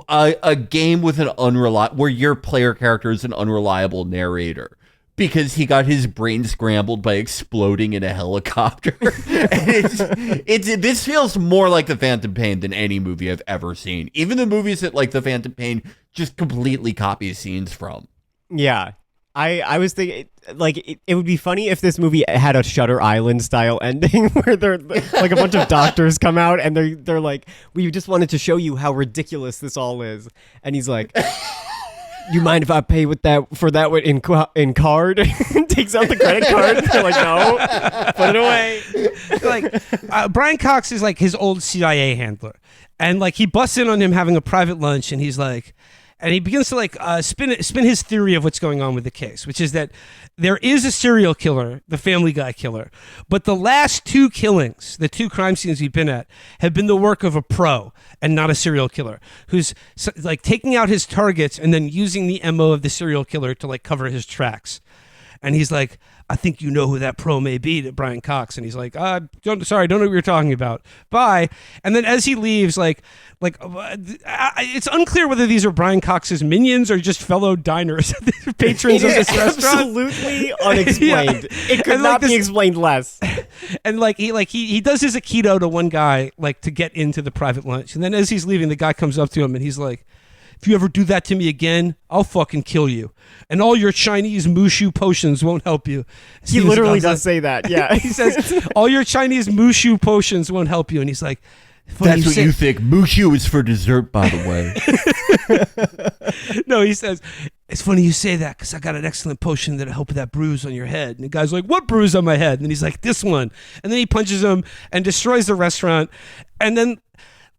a game with where your player character is an unreliable narrator because he got his brain scrambled by exploding in a helicopter. And this feels more like The Phantom Pain than any movie I've ever seen. Even the movies that The Phantom Pain just completely copy scenes from. Yeah. I was thinking, it would be funny if this movie had a Shutter Island style ending where they're a bunch of doctors come out and they're like, we just wanted to show you how ridiculous this all is. And he's like, you mind if I pay for that in card? Takes out the credit card. They're like, no, put it away. Brian Cox is his old CIA handler. And he busts in on him having a private lunch and he's like, and he begins to like spin his theory of what's going on with the case, which is that there is a serial killer, the Family Guy killer, but the last two killings, the two crime scenes we've been at, have been the work of a pro and not a serial killer who's like taking out his targets and then using the MO of the serial killer to like cover his tracks. And he's like, I think you know who that pro may be, to Brian Cox. And he's like, don't know what you're talking about. Bye. And then as he leaves, it's unclear whether these are Brian Cox's minions or just fellow diners, patrons of this restaurant. Absolutely unexplained. Yeah. It could not be explained less. And he does his Aikido to one guy, like to get into the private lunch. And then as he's leaving, the guy comes up to him and he's like, if you ever do that to me again, I'll fucking kill you. And all your Chinese mushu potions won't help you. He literally does say that, yeah. He says, all your Chinese mushu potions won't help you. And he's like, that's what you think. Mushu is for dessert, by the way. No, he says, it's funny you say that because I got an excellent potion that'll help with that bruise on your head. And the guy's like, what bruise on my head? And he's like, this one. And then he punches him and destroys the restaurant. And then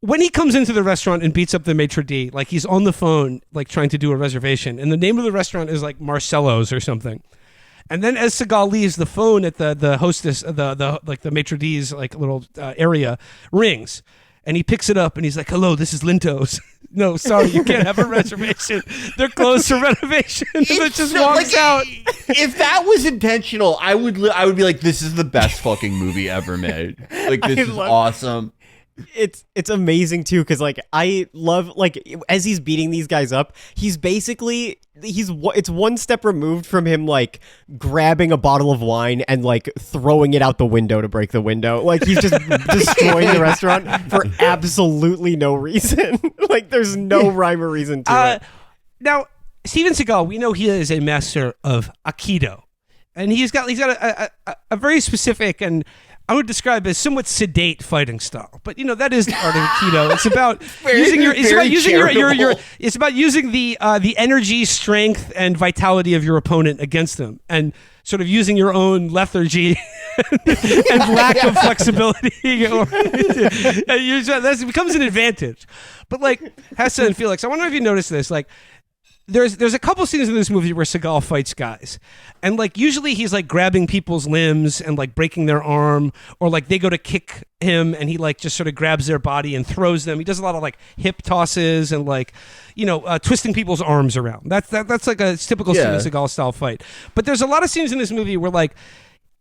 when he comes into the restaurant and beats up the maitre d', like he's on the phone, like trying to do a reservation, and the name of the restaurant is like Marcello's or something. And then as Seagal leaves, the phone at the hostess, the maitre d's like little area rings, and he picks it up and he's like, "Hello, this is Linto's." No, sorry, you can't have a reservation. They're closed for renovation. And it just walks out. If that was intentional, I would be like, this is the best fucking movie ever made. Like, this is awesome. It's amazing too, because like I love, like, as he's beating these guys up, it's one step removed from him like grabbing a bottle of wine and like throwing it out the window to break the window. Like he's just destroying the restaurant for absolutely no reason. Like there's no rhyme or reason to it. Now, Steven Seagal, we know he is a master of Aikido, and he's got a very specific and I would describe as somewhat sedate fighting style, but that is the art of Aikido. It's about it's about using the energy, strength, and vitality of your opponent against them, and sort of using your own lethargy and lack of flexibility. That becomes an advantage. But like Hesse and Felix, I wonder if you noticed this, like. There's a couple scenes in this movie where Seagal fights guys, and like usually he's like grabbing people's limbs and like breaking their arm, or like they go to kick him and he like just sort of grabs their body and throws them. He does a lot of like hip tosses and like twisting people's arms around. That's like a typical Steven Seagal style fight. But there's a lot of scenes in this movie where like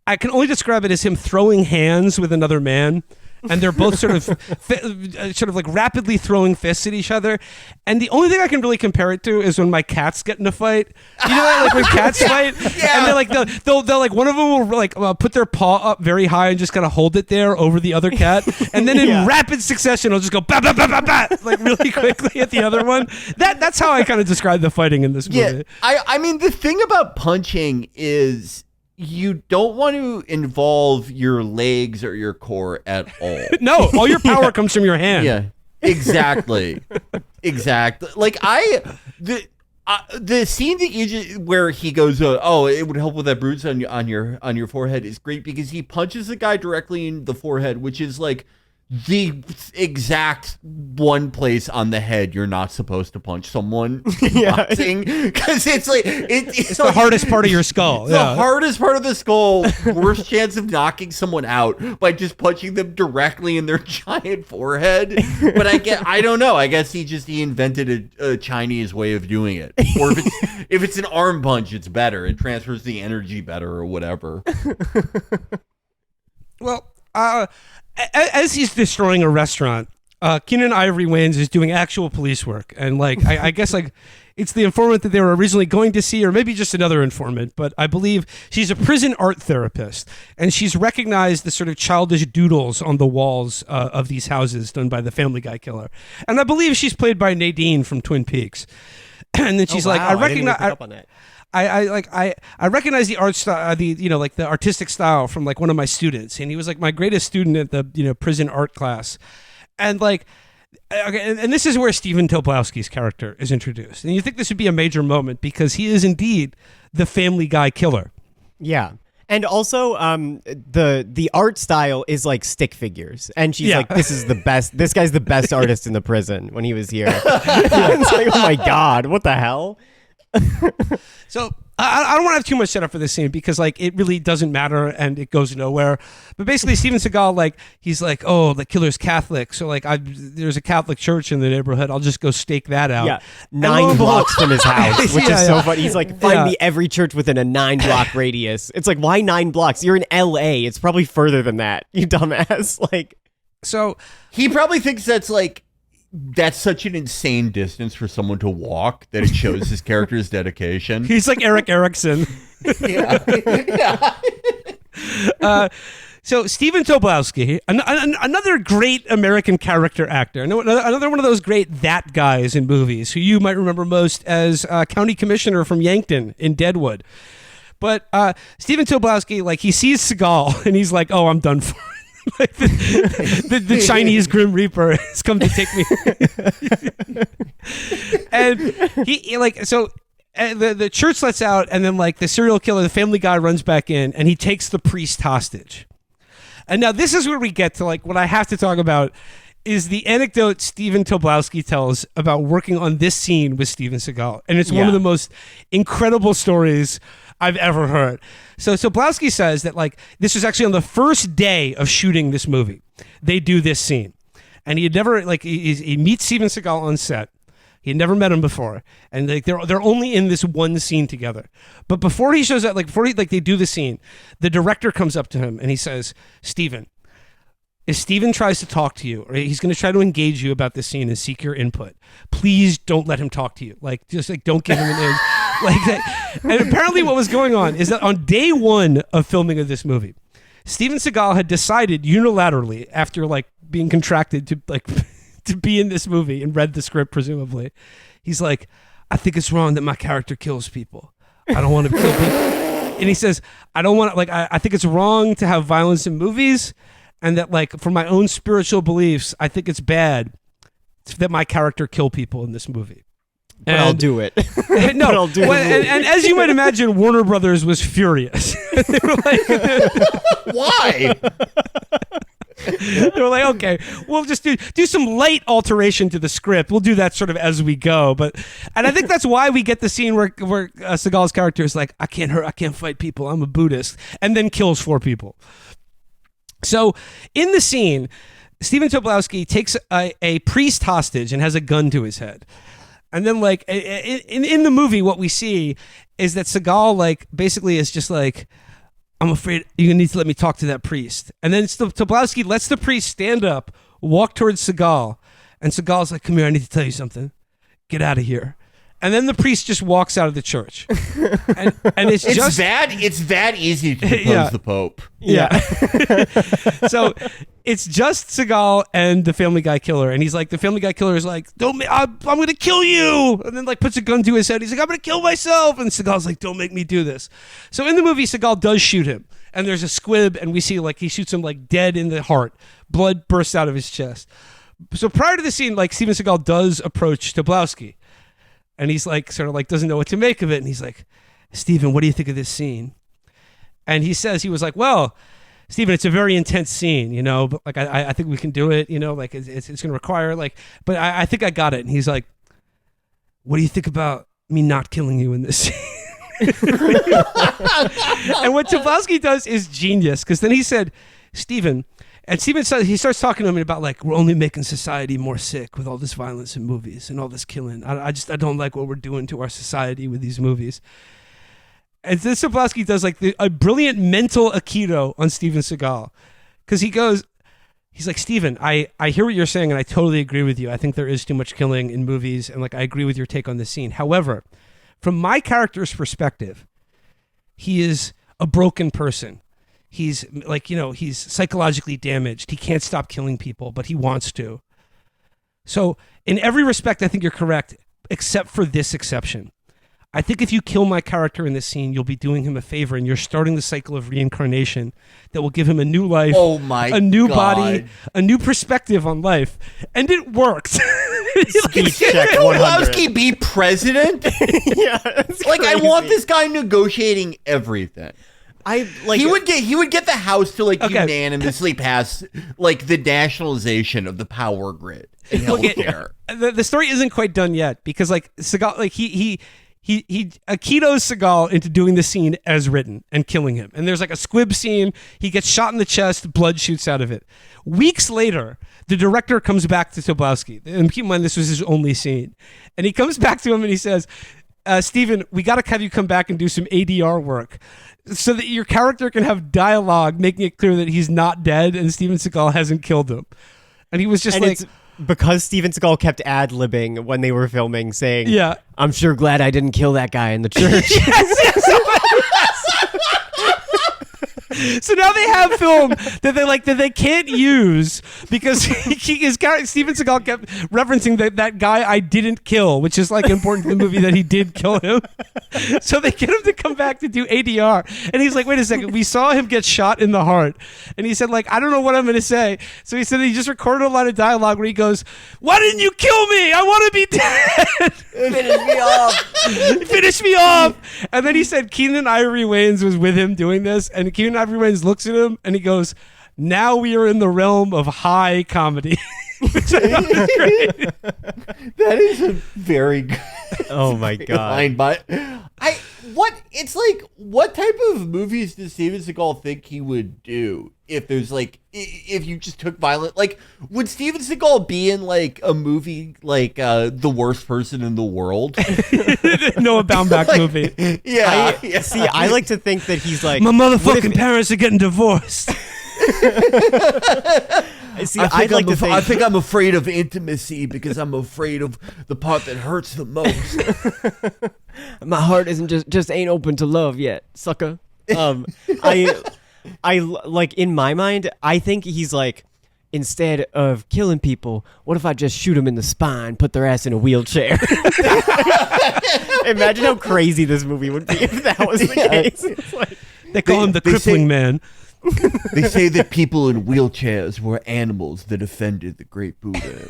I can only describe it as him throwing hands with another man. And they're both sort of like rapidly throwing fists at each other. And the only thing I can really compare it to is when my cats get in a fight. You know, like when cats fight, and they're like they'll like one of them will like put their paw up very high and just kind of hold it there over the other cat, and then in rapid succession, it'll just go bat bat bat bat bat like really quickly at the other one. That's how I kind of describe the fighting in this movie. Yeah, I mean the thing about punching is. You don't want to involve your legs or your core at all. No, all your power comes from your hand. Yeah, exactly. Exactly. Like the scene that where he goes, it would help with that bruise on your forehead is great because he punches the guy directly in the forehead, which is like the exact one place on the head you're not supposed to punch someone boxing because it's like it's the hardest part of your skull. The hardest part of the skull. Worst chance of knocking someone out by just punching them directly in their giant forehead. But I don't know. I guess he invented a Chinese way of doing it. Or if it's an arm punch, it's better. It transfers the energy better or whatever. Well, as he's destroying a restaurant, Keenen Ivory Wayans is doing actual police work, and like I guess like it's the informant that they were originally going to see, or maybe just another informant. But I believe she's a prison art therapist, and she's recognized the sort of childish doodles on the walls of these houses done by the Family Guy killer, and I believe she's played by Nadine from Twin Peaks. And then she's like, I recognize. I recognize the art style, the artistic style from like one of my students, and he was like my greatest student at the prison art class, and like, okay, and this is where Stephen Tobolowsky's character is introduced, and you think this would be a major moment because he is indeed the Family Guy killer. Yeah. And also, the art style is like stick figures, and she's like, "This is the best. This guy's the best artist in the prison." When he was here, it's like, "Oh my god, what the hell?" So I don't want to have too much setup for this scene because like it really doesn't matter and it goes nowhere. But basically, Steven Seagal, like he's like, "Oh, the killer's Catholic, so like there's a Catholic church in the neighborhood. I'll just go stake that out." Yeah, 9 blocks from his house, which is so funny. He's like, "Find me every church within a 9-block radius." It's like, why 9 blocks? You're in L.A. It's probably further than that. You dumbass. Like, so he probably thinks that's such an insane distance for someone to walk that it shows his character's dedication. He's like Eric Erickson. Yeah. So Stephen Tobolowsky, another great American character actor, another one of those great that guys in movies who you might remember most as county commissioner from Yankton in Deadwood. But Stephen Tobolowsky, like he sees Seagal and he's like, "Oh, I'm done for." Like the Chinese Grim Reaper has come to take me. And he like so the church lets out, and then like the serial killer, the family guy, runs back in and he takes the priest hostage. And now this is where we get to like what I have to talk about is the anecdote Stephen Tobolowsky tells about working on this scene with Steven Seagal. And it's one of the most incredible stories I've ever heard. So Tobolowsky says that like this was actually on the first day of shooting this movie. They do this scene. And he had never like he meets Steven Seagal on set. He had never met him before. And like they're only in this one scene together. But before he shows up, like before they do the scene, the director comes up to him and he says, "Steven, if Steven tries to talk to you, or he's going to try to engage you about this scene and seek your input, please don't let him talk to you. Like, just like don't give him an inch." Like that. And apparently what was going on is that on day 1 of filming of this movie, Steven Seagal had decided unilaterally, after like being contracted to like to be in this movie and read the script presumably, he's like, "I think it's wrong that my character kills people. I don't want to kill people." And he says, "I don't want to, like, I think it's wrong to have violence in movies, and that like for my own spiritual beliefs, I think it's bad that my character kill people in this movie." But I'll do it. No, I'll do it. And as you might imagine, Warner Brothers was furious. They were like, "Why?" They were like, "Okay, we'll just do some light alteration to the script. We'll do that sort of as we go." And I think that's why we get the scene where Seagal's character is like, I can't fight people. I'm a Buddhist," and then kills 4 people. So in the scene, Stephen Tobolowsky takes a priest hostage and has a gun to his head. And then like in the movie, what we see is that Seagal like basically is just like, "I'm afraid you're gonna need to let me talk to that priest." And then Tobolowsky lets the priest stand up, walk towards Seagal, and Seagal's like, "Come here, I need to tell you something. Get out of here." And then the priest just walks out of the church. And it's that easy to depose the Pope. Yeah. So it's just Seagal and the Family Guy killer. And he's like, the Family Guy killer is like, I'm going to kill you. And then like puts a gun to his head. He's like, "I'm going to kill myself." And Seagal's like, "Don't make me do this." So in the movie, Seagal does shoot him. And there's a squib and we see like he shoots him like dead in the heart. Blood bursts out of his chest. So prior to the scene, like Steven Seagal does approach Tobolowsky. And he's like, sort of like, doesn't know what to make of it. And he's like, "Steven, what do you think of this scene?" And he says, he was like, "Well, Steven, it's a very intense scene, you know, but like, I think we can do it, you know, like it's going to require like, but I think I got it." And he's like, "What do you think about me not killing you in this scene?" And what Tobolowsky does is genius, because then he said, "Steven," and Steven says, he starts talking to him about like, "We're only making society more sick with all this violence in movies and all this killing. I don't like what we're doing to our society with these movies." And then Tobolowsky does like a brilliant mental aikido on Steven Seagal, because he's like, "Steven, I hear what you're saying and I totally agree with you. I think there is too much killing in movies, and like I agree with your take on this scene. However, from my character's perspective, he is a broken person. He's like, you know, he's psychologically damaged. He can't stop killing people, but he wants to. So in every respect, I think you're correct, except for this exception. I think if you kill my character in this scene, you'll be doing him a favor, and you're starting the cycle of reincarnation that will give him a new life, a new body, a new perspective on life." And it worked. Speech check 100. Tobolowsky be president? Yeah, Like, I want this guy negotiating everything. He would get the House to like Okay. unanimously pass like the nationalization of the power grid in healthcare. The story isn't quite done yet because like Seagal, like he Aikidos Seagal into doing the scene as written and killing him. And there's like a squib scene. He gets shot in the chest. Blood shoots out of it. Weeks later, the director comes back to Tobolowsky. And keep in mind, this was his only scene. And he comes back to him and he says, Steven, we got to have you come back and do some ADR work so that your character can have dialogue making it clear that he's not dead and Steven Seagal hasn't killed him. And he was just like... Because Steven Seagal kept ad-libbing when they were filming, saying, Yeah. I'm sure glad I didn't kill that guy in the church. So now they have film that they can't use because his character Steven Seagal kept referencing that guy I didn't kill, which is like important to the movie that he did kill him. So they get him to come back to do ADR, and he's like, "Wait a second, we saw him get shot in the heart," and he said, "Like I don't know what I'm going to say." So he said he just recorded a line of dialogue where he goes, "Why didn't you kill me? I want to be dead. Finish me off. Finish me off." And then he said Keenen Ivory Wayans was with him doing this, and Keenen Ivory Wayans looks at him and he goes, "Now we are in the realm of high comedy." Which I thought was great. That is a very good Oh my God. line, but it's like, what type of movies does Steven Seagal think he would do if there's like, if you just took violent, like, would Steven Seagal be in like a movie like The Worst Person in the World? Noah Baumbach movie. Yeah. See, I like to think that he's like... My what motherfucking if- parents are getting divorced. See, I'd like to think... I think I'm afraid of intimacy because I'm afraid of the part that hurts the most. My heart isn't just ain't open to love yet, sucker. I like, in my mind, I think he's like, instead of killing people, what if I just shoot them in the spine, put their ass in a wheelchair? Imagine how crazy this movie would be if that was the case. It's like, They call him the crippling man. They say that people in wheelchairs were animals that offended the great Buddha.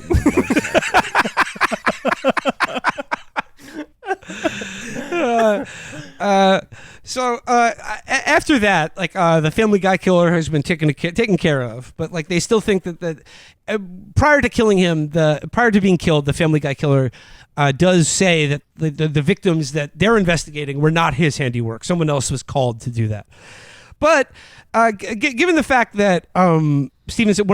After that, like the Family Guy killer has been taken care of, but like they still think that prior to killing him, prior to being killed, the Family Guy killer does say that the victims that they're investigating were not his handiwork. Someone else was called to do that. But given the fact that one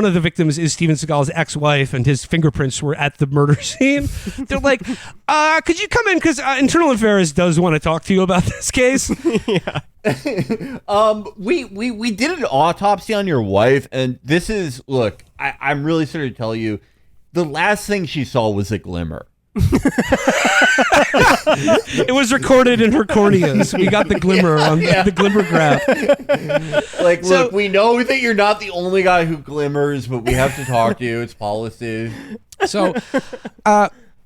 of the victims is Steven Seagal's ex-wife and his fingerprints were at the murder scene, they're like, could you come in? Because Internal Affairs does want to talk to you about this case. yeah. We did an autopsy on your wife, and this is, look, I'm really sorry to tell you, the last thing she saw was a glimmer. It was recorded in her corneas. We got the glimmer on the glimmer graph. Like, look, we know that you're not the only guy who glimmers, but we have to talk to you. It's policy. So,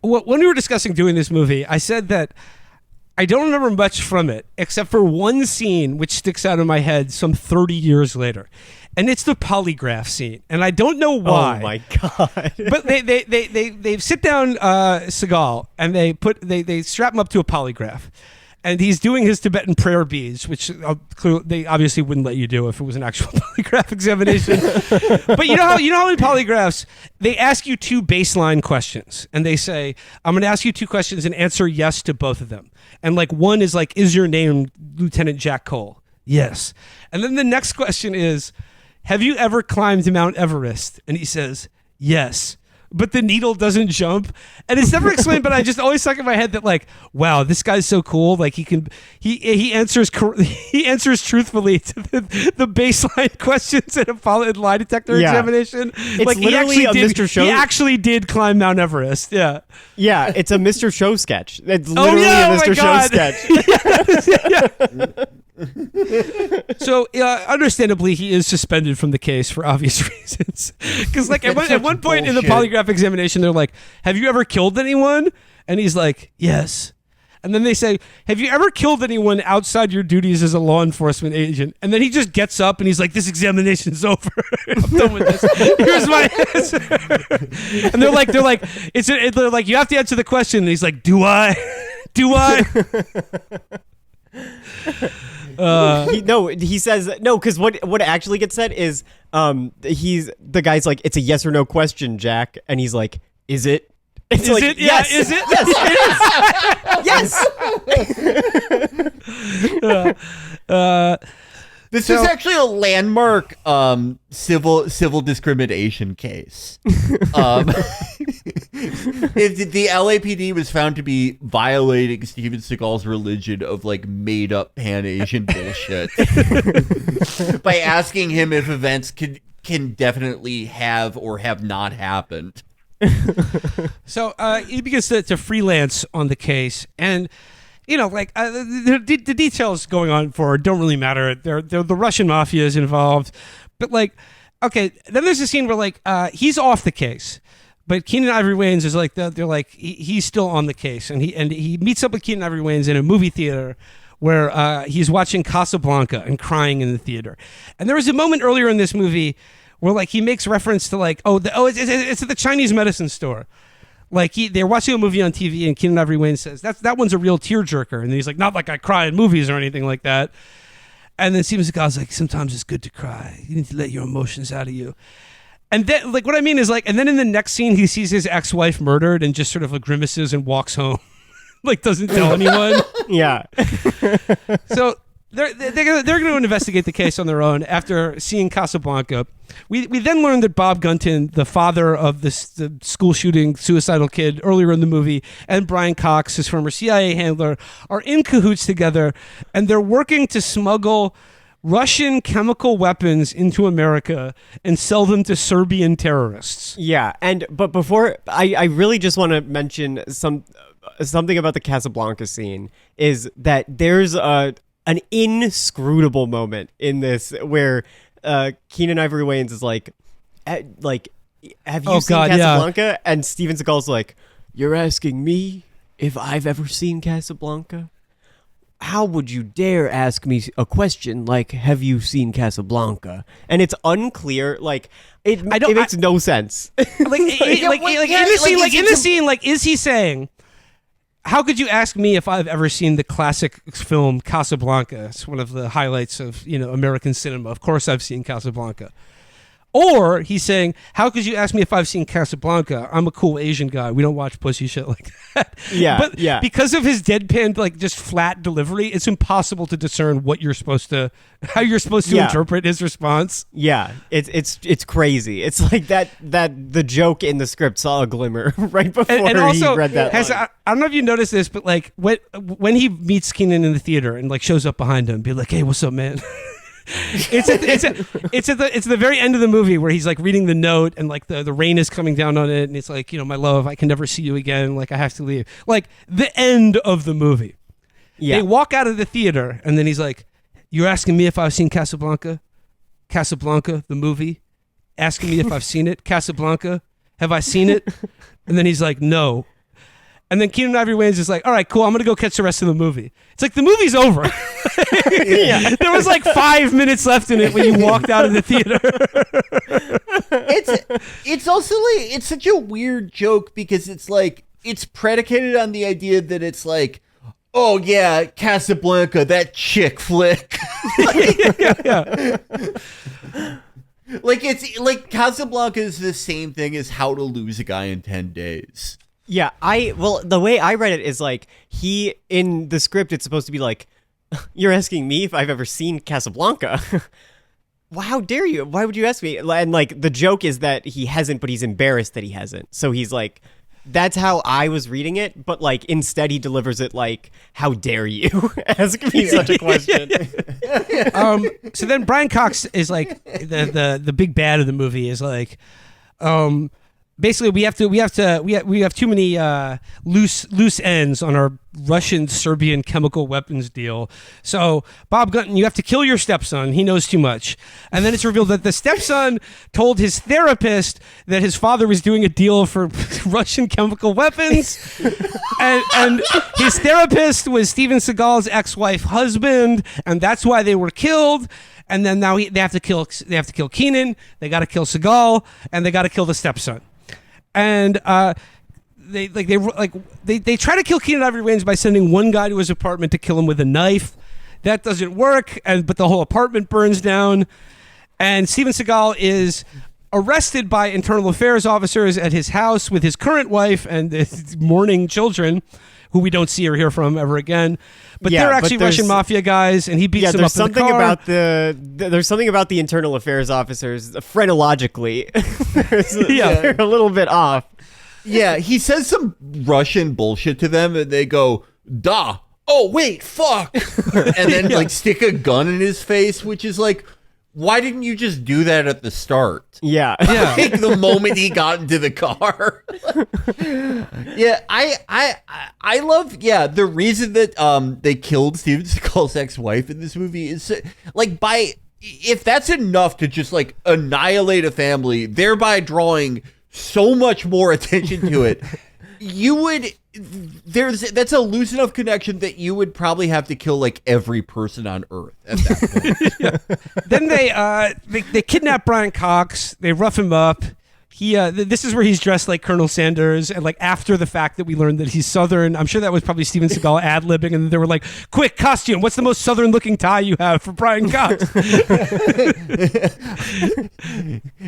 when we were discussing doing this movie, I said that I don't remember much from it, except for one scene which sticks out in my head some 30 years later. And it's the polygraph scene. And I don't know why. Oh my God. But they sit down Seagal and they strap him up to a polygraph. And he's doing his Tibetan prayer beads, which they obviously wouldn't let you do if it was an actual polygraph examination. But you know how in polygraphs they ask you two baseline questions, and they say, "I'm going to ask you two questions and answer yes to both of them." And like one is like, "Is your name Lieutenant Jack Cole?" Yes. And then the next question is, "Have you ever climbed Mount Everest?" And he says, "Yes." But the needle doesn't jump, and it's never explained. But I just always stuck in my head that, like, wow, this guy's so cool. Like he answers truthfully to the baseline questions in a lie detector examination. It's like literally a Mr. Show. He actually did climb Mount Everest. Yeah, yeah, it's a Mr. Show sketch. It's literally a Mr. Show sketch. So, understandably, he is suspended from the case for obvious reasons. Because, like, at one point in the polygraph examination, they're like, "Have you ever killed anyone?" And he's like, "Yes." And then they say, "Have you ever killed anyone outside your duties as a law enforcement agent?" And then he just gets up and he's like, "This examination's over. I'm done with this. Here's my answer." And they're like, you have to answer the question. And he's like, "Do I? Do I?" He says no, because what actually gets said is the guy's like, it's a yes or no question, Jack, and he's like, is it? It's Is like, it? Yes. Yeah, is it? Yes. This is actually a landmark civil discrimination case. If the LAPD was found to be violating Steven Seagal's religion of like made up Pan Asian bullshit by asking him if events can definitely have or have not happened. So he begins to freelance on the case, and like the details going on forward don't really matter. They're the Russian mafia is involved, but like, okay, then there's a scene where like he's off the case, but Keenen Ivory Wayans is like they're like he's still on the case, and he meets up with Keenen Ivory Wayans in a movie theater where he's watching Casablanca and crying in the theater, and there was a moment earlier in this movie where like he makes reference to like it's at the Chinese medicine store. Like they're watching a movie on TV and Keenen Ivory Wayans says that one's a real tearjerker, and then he's like, not like I cry in movies or anything like that. And then Steven Seagal's like, sometimes it's good to cry. You need to let your emotions out of you. And then like what I mean is like, and then in the next scene he sees his ex-wife murdered and just sort of like grimaces and walks home, like doesn't tell anyone. Yeah. So they're going to investigate the case on their own after seeing Casablanca. We then learned that Bob Gunton, the father of the school shooting suicidal kid earlier in the movie, and Brian Cox, his former CIA handler, are in cahoots together, and they're working to smuggle Russian chemical weapons into America and sell them to Serbian terrorists. Yeah, but before I really just want to mention something about the Casablanca scene is that there's an inscrutable moment in this where Keenen Ivory Wayans is like, have you seen Casablanca? Yeah. And Steven Seagal's like, you're asking me if I've ever seen Casablanca? How would you dare ask me a question like, have you seen Casablanca? And it's unclear, like it makes no sense. In the scene, is he saying, how could you ask me if I've ever seen the classic film Casablanca? It's one of the highlights of American cinema. Of course I've seen Casablanca. Or he's saying, how could you ask me if I've seen Casablanca? I'm a cool Asian guy. We don't watch pussy shit like that. Yeah, but because of his deadpan, like just flat delivery, it's impossible to discern how you're supposed to interpret his response. Yeah, it's crazy. It's like that the joke in the script saw a glimmer right before and also, he read that line. I don't know if you noticed this, but like when he meets Keenen in the theater and like shows up behind him, be like, hey, what's up, man? It's at the very end of the movie where he's like reading the note and like the rain is coming down on it and it's like, my love, I can never see you again, like I have to leave, like the end of the movie. They walk out of the theater and then he's like, you're asking me if I've seen Casablanca the movie, asking me if I've seen it, Casablanca, have I seen it? And then he's like, no. And then Keenen Ivory Wayans is like, all right, cool, I'm going to go catch the rest of the movie. It's like the movie's over. There was like 5 minutes left in it when you walked out of the theater. It's also like, it's such a weird joke because it's like, it's predicated on the idea that it's like, oh yeah, Casablanca, that chick flick. Like it's like Casablanca is the same thing as How to Lose a Guy in 10 Days. Yeah, the way I read it is like he in the script it's supposed to be like, you're asking me if I've ever seen Casablanca. Well, how dare you? Why would you ask me? And like the joke is that he hasn't, but he's embarrassed that he hasn't. So he's like, that's how I was reading it, but like instead he delivers it like, how dare you ask me such a question? So then Brian Cox is like the big bad of the movie is like, basically, we have too many loose ends on our Russian-Serbian chemical weapons deal. So, Bob Gunton, you have to kill your stepson. He knows too much. And then it's revealed that the stepson told his therapist that his father was doing a deal for Russian chemical weapons, and his therapist was Steven Seagal's ex-wife husband, and that's why they were killed. And then now they have to kill Keenen. They got to kill Seagal, and they got to kill the stepson. And they try to kill Keenen Ivory Wayans by sending one guy to his apartment to kill him with a knife. That doesn't work, but the whole apartment burns down. And Steven Seagal is arrested by internal affairs officers at his house with his current wife and his mourning children, who we don't see or hear from ever again. But they're actually Russian mafia guys, and he beats them up in the car. There's something about the internal affairs officers, phrenologically. They're a little bit off. Yeah, he says some Russian bullshit to them, and they go, "Da! Oh wait, fuck!" and then like stick a gun in his face, which is like, why didn't you just do that at the start? Yeah. Like the moment he got into the car. Yeah, I love the reason that they killed Steven Seagal's ex-wife in this movie is like if that's enough to just like annihilate a family, thereby drawing so much more attention to it. That's a loose enough connection that you would probably have to kill like every person on Earth at that point. Then they kidnap Brian Cox. They rough him up. This is where he's dressed like Colonel Sanders, and like after the fact that we learned that he's Southern. I'm sure that was probably Steven Seagal ad-libbing, and they were like, "Quick, costume! What's the most Southern-looking tie you have for Brian Cox?"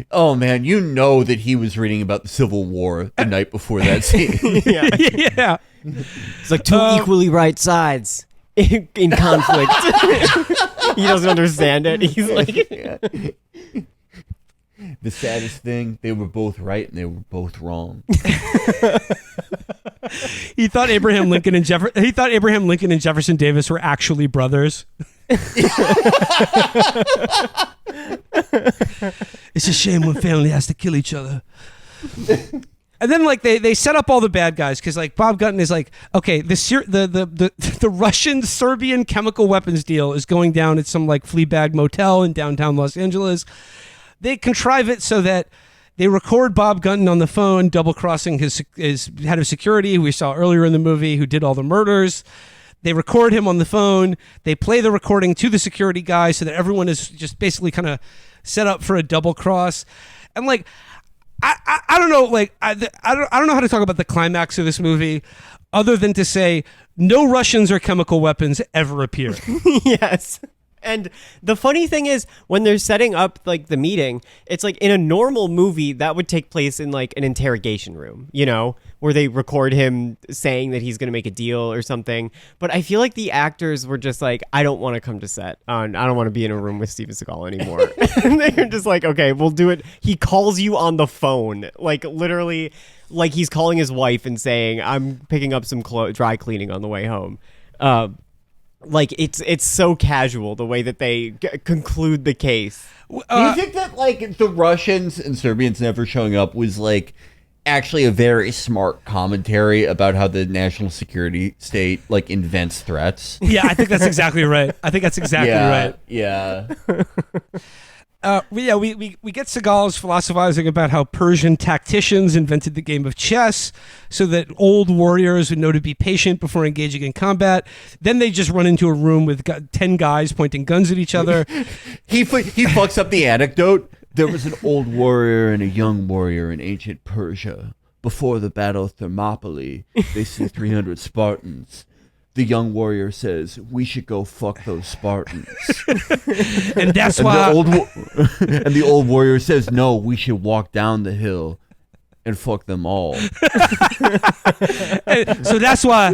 Oh man, you know that he was reading about the Civil War the night before that scene. Yeah. It's like two equally right sides in conflict. He doesn't understand it. He's like, the saddest thing, they were both right and they were both wrong. He thought Abraham Lincoln and Jefferson Davis were actually brothers. It's a shame when family has to kill each other. And then like they set up all the bad guys because like Bob Gunton is like, okay, the Russian-Serbian chemical weapons deal is going down at some like Fleabag motel in downtown Los Angeles. They contrive it so that they record Bob Gunton on the phone, double-crossing his head of security, who we saw earlier in the movie, who did all the murders. They record him on the phone. They play the recording to the security guy so that everyone is just basically kind of set up for a double cross. And like, I don't know, like I don't know how to talk about the climax of this movie, other than to say no Russians or chemical weapons ever appear. Yes. And the funny thing is, when they're setting up like the meeting, it's like in a normal movie that would take place in like an interrogation room, you know, where they record him saying that he's going to make a deal or something. But I feel like the actors were just like, I don't want to come to set. I don't want to be in a room with Steven Seagal anymore. And they're just like, okay, we'll do it. He calls you on the phone, like literally, like he's calling his wife and saying, I'm picking up some dry cleaning on the way home. Like it's so casual the way that they conclude the case. Do you think that like the Russians and Serbians never showing up was like actually a very smart commentary about how the national security state like invents threats? Yeah, I think that's exactly right. Right. Yeah. We get Seagal's philosophizing about how Persian tacticians invented the game of chess so that old warriors would know to be patient before engaging in combat. Then they just run into a room with 10 guys pointing guns at each other. He fucks up the anecdote. There was an old warrior and a young warrior in ancient Persia. Before the Battle of Thermopylae, they see 300 Spartans. The young warrior says, we should go fuck those Spartans. And that's why... And the old warrior says, no, we should walk down the hill and fuck them all. So that's why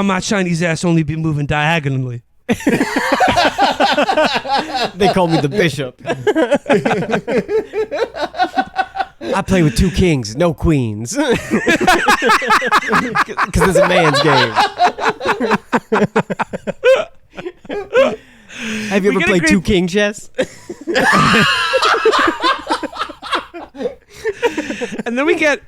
my Chinese ass only be moving diagonally. They call me the bishop. I play with 2 kings, no queens. Because it's a man's game. Have you ever played 2 king chess? And then we get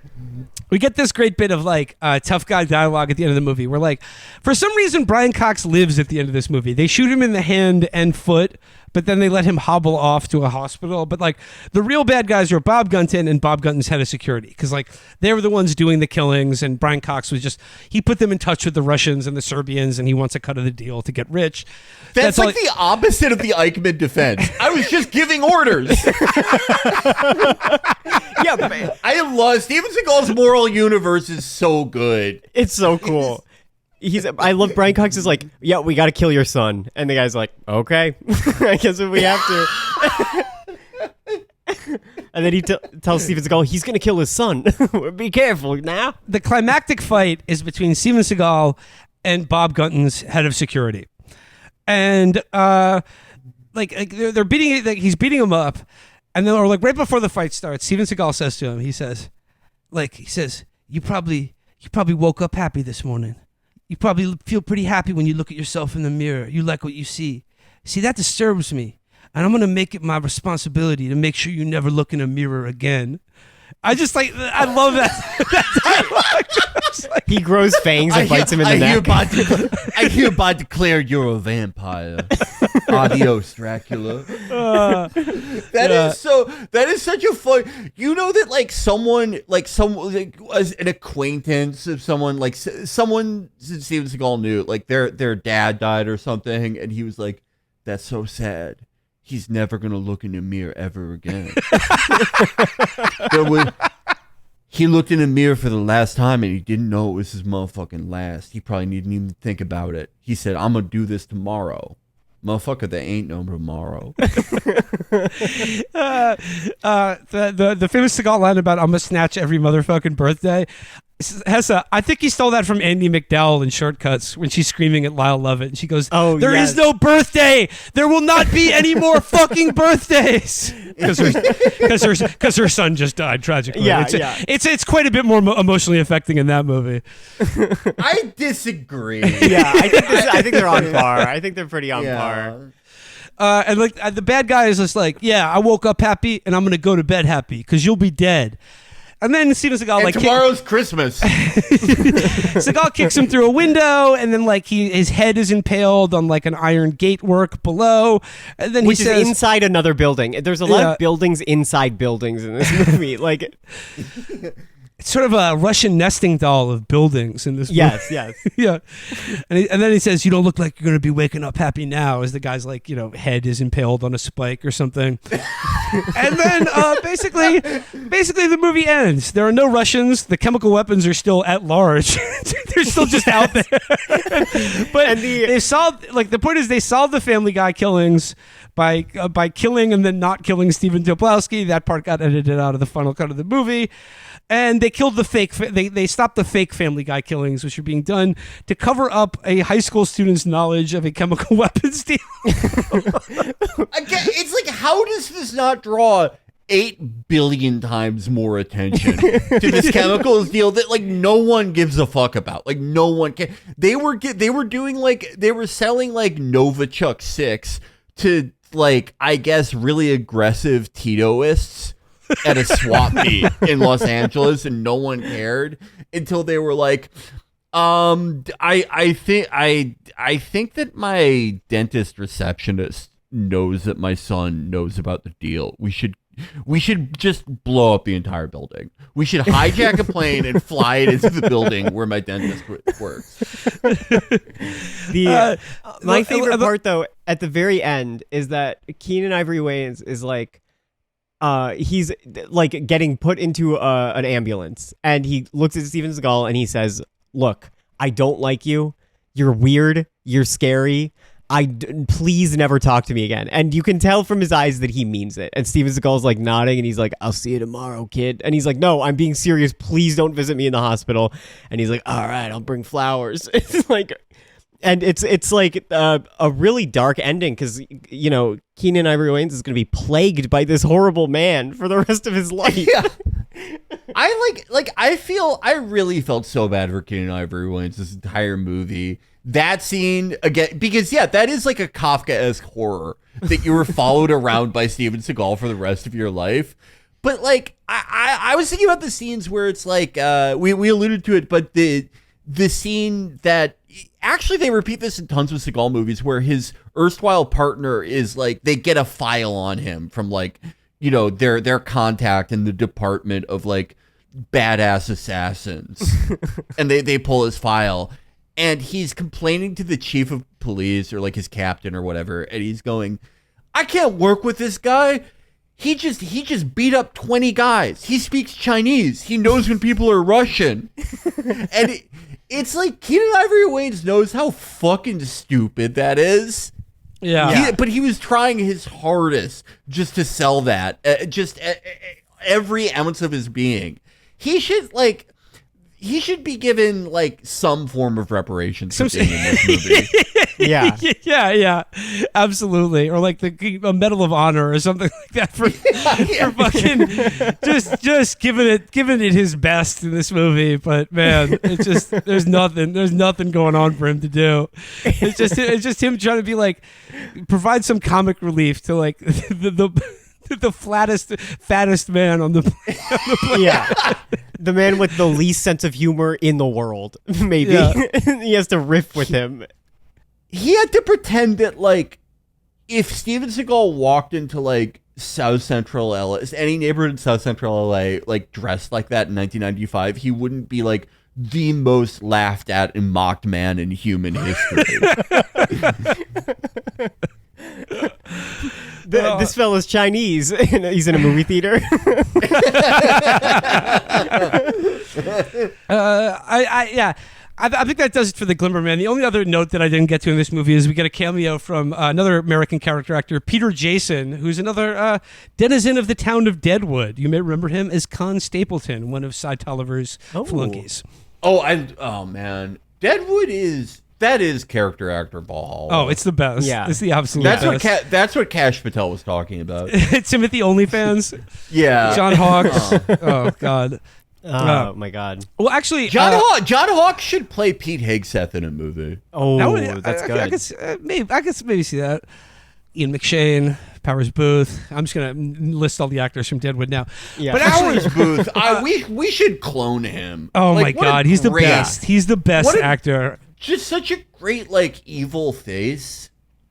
this great bit of like tough guy dialogue at the end of the movie where like for some reason Brian Cox lives at the end of this movie. They shoot him in the hand and foot, but then they let him hobble off to a hospital. But like the real bad guys are Bob Gunton and Bob Gunton's head of security, because like they were the ones doing the killings, and Brian Cox was just, he put them in touch with the Russians and the Serbians, and he wants a cut of the deal to get rich. That's like the opposite of the Eichmann defense. I was just giving orders. Yeah, man. I love Steven Seagal's moral universe is so good. It's so cool. I love Brian Cox is like, yeah, we got to kill your son. And the guy's like, okay, I guess if we have to. And then he tells Steven Seagal he's going to kill his son. Be careful now. The climactic fight is between Steven Seagal and Bob Gunton's head of security. And they're beating, like, he's beating him up. And then, or like right before the fight starts, Steven Seagal says to him, he says, you probably woke up happy this morning. You probably feel pretty happy when you look at yourself in the mirror. You like what you see. See, that disturbs me. And I'm going to make it my responsibility to make sure you never look in a mirror again. I love that. He grows fangs and bites him in the neck. I hereby declare you're a vampire. Adios, Dracula. That is such a fun. You know that someone as an acquaintance of someone someone Steven Seagal knew their dad died or something, and he was like, "That's so sad. He's never gonna look in the mirror ever again." He looked in the mirror for the last time and he didn't know it was his motherfucking last. He probably didn't even think about it. He said, "I'm gonna do this tomorrow." Motherfucker, there ain't no tomorrow. The famous Seagal line about "I'm gonna snatch every motherfucking birthday." Hesse, I think he stole that from Andie MacDowell in Shortcuts when she's screaming at Lyle Lovett and she goes, "There is no birthday. There will not be any more fucking birthdays." Because her son just died tragically. It's quite a bit more emotionally affecting in that movie. I disagree. Yeah, I think they're on par. I think they're pretty on par. And the bad guy is just like, "Yeah, I woke up happy and I'm gonna go to bed happy because you'll be dead." And then Steven Seagal tomorrow's Christmas. Seagal kicks him through a window, and then his head is impaled on an iron gatework below. And then Which is inside another building. There's a lot of buildings inside buildings in this movie. It's sort of a Russian nesting doll of buildings in this movie. Yes. Yeah. And then he says, "You don't look like you're going to be waking up happy now," as the guy's head is impaled on a spike or something. And then basically the movie ends. There are no Russians. The chemical weapons are still at large. They're still just out there. But they solved, the point is they solved the Family Guy killings by killing and then not killing Stephen Tobolowsky. That part got edited out of the final cut of the movie. And they killed the fake. They stopped the fake Family Guy killings, which are being done to cover up a high school student's knowledge of a chemical weapons deal. Again, it's how does this not draw 8 billion times more attention to this chemicals deal that no one gives a fuck about? No one can. They were doing they were selling Novichok 6 to I guess really aggressive Titoists at a swap meet in Los Angeles, and no one cared until they were I think that my dentist receptionist knows that my son knows about the deal. We should just blow up the entire building. We should hijack a plane and fly it into the building where my dentist works. My favorite part, though, at the very end, is that Keenen Ivory Wayans is he's getting put into an ambulance, and he looks at Steven Seagal and he says, "Look, I don't like you. You're weird. You're scary. Please never talk to me again." And you can tell from his eyes that he means it. And Steven Seagal's nodding, and he's like, "I'll see you tomorrow, kid." And he's like, "No, I'm being serious. Please don't visit me in the hospital." And he's like, "All right, I'll bring flowers." It's and it's a really dark ending because Keenen Ivory Wayans is going to be plagued by this horrible man for the rest of his life. Yeah. I really felt so bad for Keenen Ivory Wayans this entire movie. That scene again, because that is a Kafkaesque horror that you were followed around by Steven Seagal for the rest of your life. But I was thinking about the scenes where it's we alluded to it, but the scene that actually they repeat this in tons of Seagal movies where his erstwhile partner is they get a file on him from their contact in the department of badass assassins, and they pull his file. And he's complaining to the chief of police or his captain or whatever. And he's going, "I can't work with this guy. he just beat up 20 guys. He speaks Chinese. He knows when people are Russian. And it's like Keenen Ivory Wayans knows how fucking stupid that is. Yeah. But he was trying his hardest just to sell that. Every ounce of his being. He should be given like some form of reparations for being in this movie. yeah, absolutely, or like a Medal of Honor or something like that for fucking just giving it his best in this movie. But man, it's just there's nothing going on for him to do. It's just him trying to be like provide some comic relief to like the fattest man on the planet. Yeah. The man with the least sense of humor in the world, maybe. Yeah. He has to riff with him. He had to pretend that, like, if Steven Seagal walked into, like, South Central LA, any neighborhood in South Central LA, like, dressed like that in 1995, he wouldn't be, like, the most laughed at and mocked man in human history. This fella's Chinese. He's in a movie theater. I think that does it for the Glimmerman. The only other note that I didn't get to in this movie is we get a cameo from another American character actor, Peter Jason, who's another denizen of the town of Deadwood. You may remember him as Con Stapleton, one of Cy Tolliver's flunkies. Oh man, Deadwood is character actor ball. Oh, it's the best. Yeah, it's the absolute best. That's what Cash Patel was talking about. Timothy OnlyFans. Yeah, John Hawkes. Oh God. Oh my God! Well, actually, John Hawkes should play Pete Hegseth in a movie. Oh, that's good. I could maybe see that. Ian McShane, Powers Booth. I'm just gonna list all the actors from Deadwood now. Yeah. But Powers Booth, we should clone him. Oh my God, he's the best. He's the best actor. Just such a great evil face.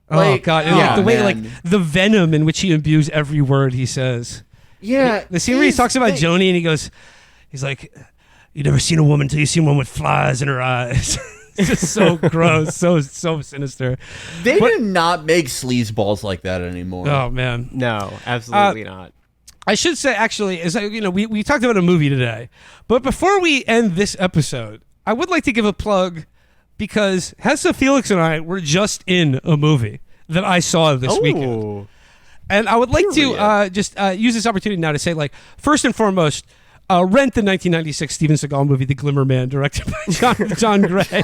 Oh God, the way the venom in which he imbues every word he says. Yeah, the scene where he talks about Joni and he's like, "You never seen a woman till you seen one with flies in her eyes." It's just so gross, so sinister. They do not make sleazeballs like that anymore. Oh man, no, absolutely not. I should say, actually, we talked about a movie today, but before we end this episode, I would like to give a plug because Hesse, Felix, and I were just in a movie that I saw this weekend, and I would like to just use this opportunity now to say, first and foremost. Rent the 1996 Steven Seagal movie, The Glimmer Man, directed by John Gray.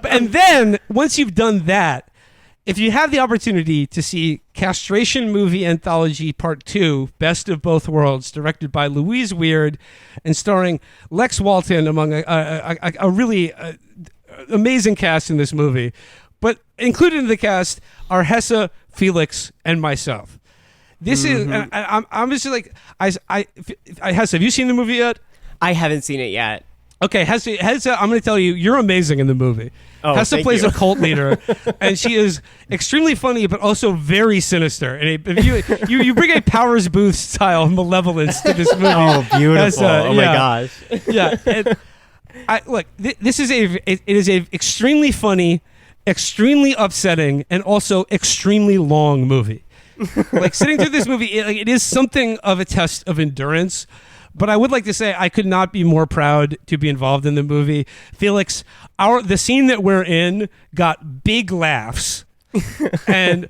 And then, once you've done that, if you have the opportunity to see Castration Movie Anthology Part 2, Best of Both Worlds, directed by Louise Weird and starring Lex Walton among a really amazing cast in this movie. But included in the cast are Hesse, Felix, and myself. This is, I'm just like, Hesse, have you seen the movie yet? I haven't seen it yet. Okay, Hesse, I'm going to tell you, you're amazing in the movie. Oh, Hesse plays a cult leader, and she is extremely funny, but also very sinister. And you bring a Powers Booth style malevolence to this movie. Oh, beautiful! Oh my gosh! Yeah, look, this is it is a extremely funny, extremely upsetting, and also extremely long movie. Sitting through this movie, it is something of a test of endurance. But I would like to say I could not be more proud to be involved in the movie. Felix, the scene that we're in got big laughs. And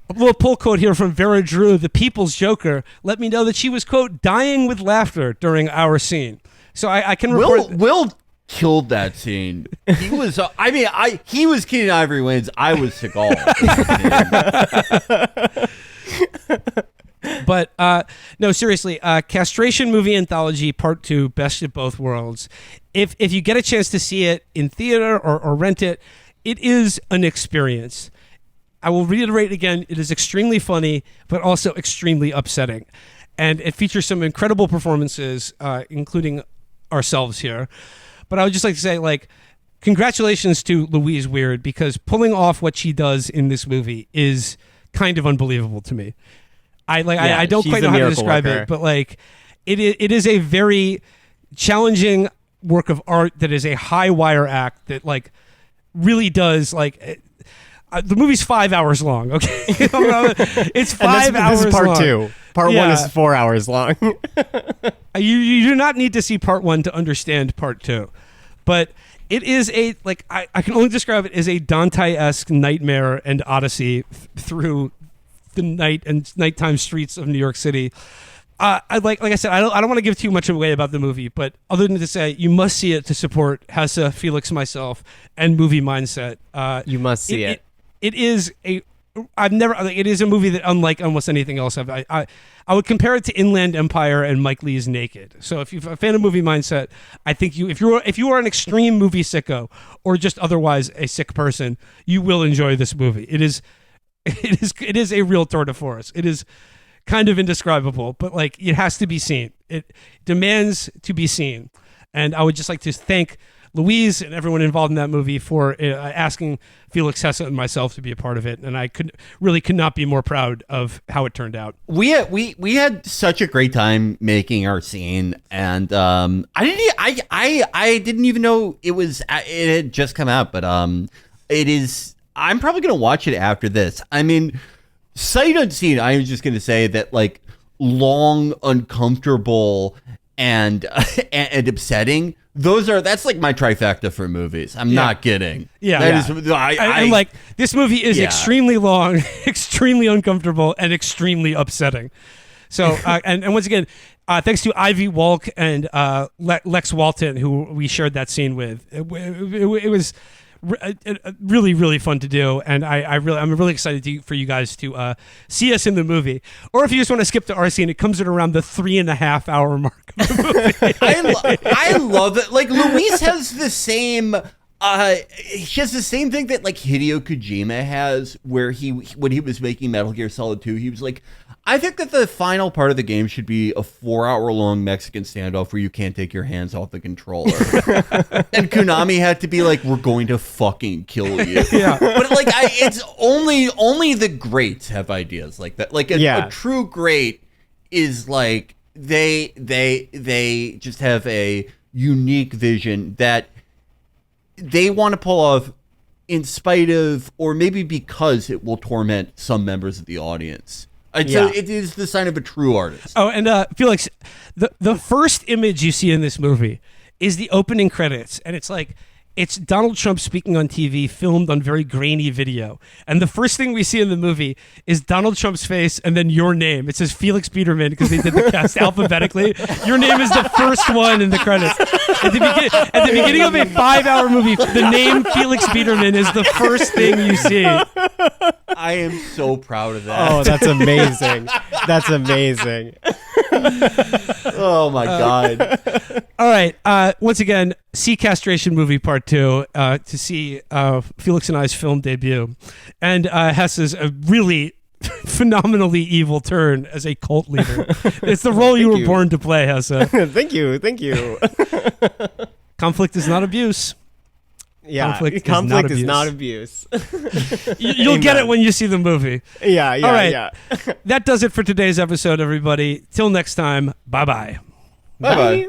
a little pull quote here from Vera Drew, the People's Joker, let me know that she was, quote, dying with laughter during our scene. So I can report... Will killed that scene. He was, he was Keenen Ivory Wayans. I was Seagal. But no, seriously, Castration Movie Anthology Part 2, Best of Both Worlds. If you get a chance to see it in theater or rent it, it is an experience. I will reiterate again, it is extremely funny, but also extremely upsetting. And it features some incredible performances, including ourselves here. But I would just like to say, congratulations to Louise Weird, because pulling off what she does in this movie is kind of unbelievable to me. I don't quite know how to describe it, but it is a very challenging work of art that is a high wire act that really does The movie's 5 hours long. Okay, it's 5 hours. This is part long. 2. Part 1 is 4 hours long. You do not need to see part 1 to understand part 2, but it is I can only describe it as a Dante-esque nightmare and odyssey through the nighttime streets of New York City. Like I said, I don't want to give too much away about the movie, but other than to say you must see it to support Hesse, Felix, myself, and Movie Mindset. You must see it. It is a movie that, unlike almost anything else, I would compare it to Inland Empire and Mike Leigh's Naked. So if you're a fan of Movie Mindset, I think if you are an extreme movie sicko or just otherwise a sick person, you will enjoy this movie. It is a real tour de force. It is kind of indescribable, but like it has to be seen. It demands to be seen, and I would just like to thank Louise and everyone involved in that movie for asking Felix, Hesse, and myself to be a part of it, and I could not be more proud of how it turned out. We had such a great time making our scene, and I didn't even know it had just come out, but it is. I'm probably gonna watch it after this. I mean, sight unseen. I was just gonna say that like long, uncomfortable, and upsetting. That's like my trifecta for movies. I'm not kidding. Yeah. I'm like, this movie is extremely long, extremely uncomfortable, and extremely upsetting. So, and once again, thanks to Ivy Walk and Lex Walton, who we shared that scene with. It was really, really fun to do, and I'm really excited for you guys to see us in the movie. Or if you just want to skip to our scene, it comes at around the 3.5 hour mark of the movie. I love it. Like Luis has the same. She has the same thing that like Hideo Kojima has, where when he was making Metal Gear Solid 2, he was like, I think that the final part of the game should be a 4-hour-long Mexican standoff where you can't take your hands off the controller. And Konami had to be like, we're going to fucking kill you. Yeah. But like, it's only the greats have ideas like that. Like a true great is like, they just have a unique vision that they want to pull off in spite of, or maybe because it will torment some members of the audience. So it is the sign of a true artist. Oh, and Felix, the first image you see in this movie is the opening credits, and it's Donald Trump speaking on TV, filmed on very grainy video. And the first thing we see in the movie is Donald Trump's face and then your name. It says Felix Biederman because they did the cast alphabetically. Your name is the first one in the credits. At the beginning of a 5-hour movie, the name Felix Biederman is the first thing you see. I am so proud of that. Oh, that's amazing. That's amazing. Oh, my God. All right. Once again, see Castration Movie Part 2 to see Felix and I's film debut. And Hesse's a really phenomenally evil turn as a cult leader. It's the role you were born to play, Hesse. Thank you. Conflict is not abuse. Yeah, conflict is not abuse. You'll get it when you see the movie. Yeah. All right. That does it for today's episode, everybody. Till next time, bye-bye. Bye-bye.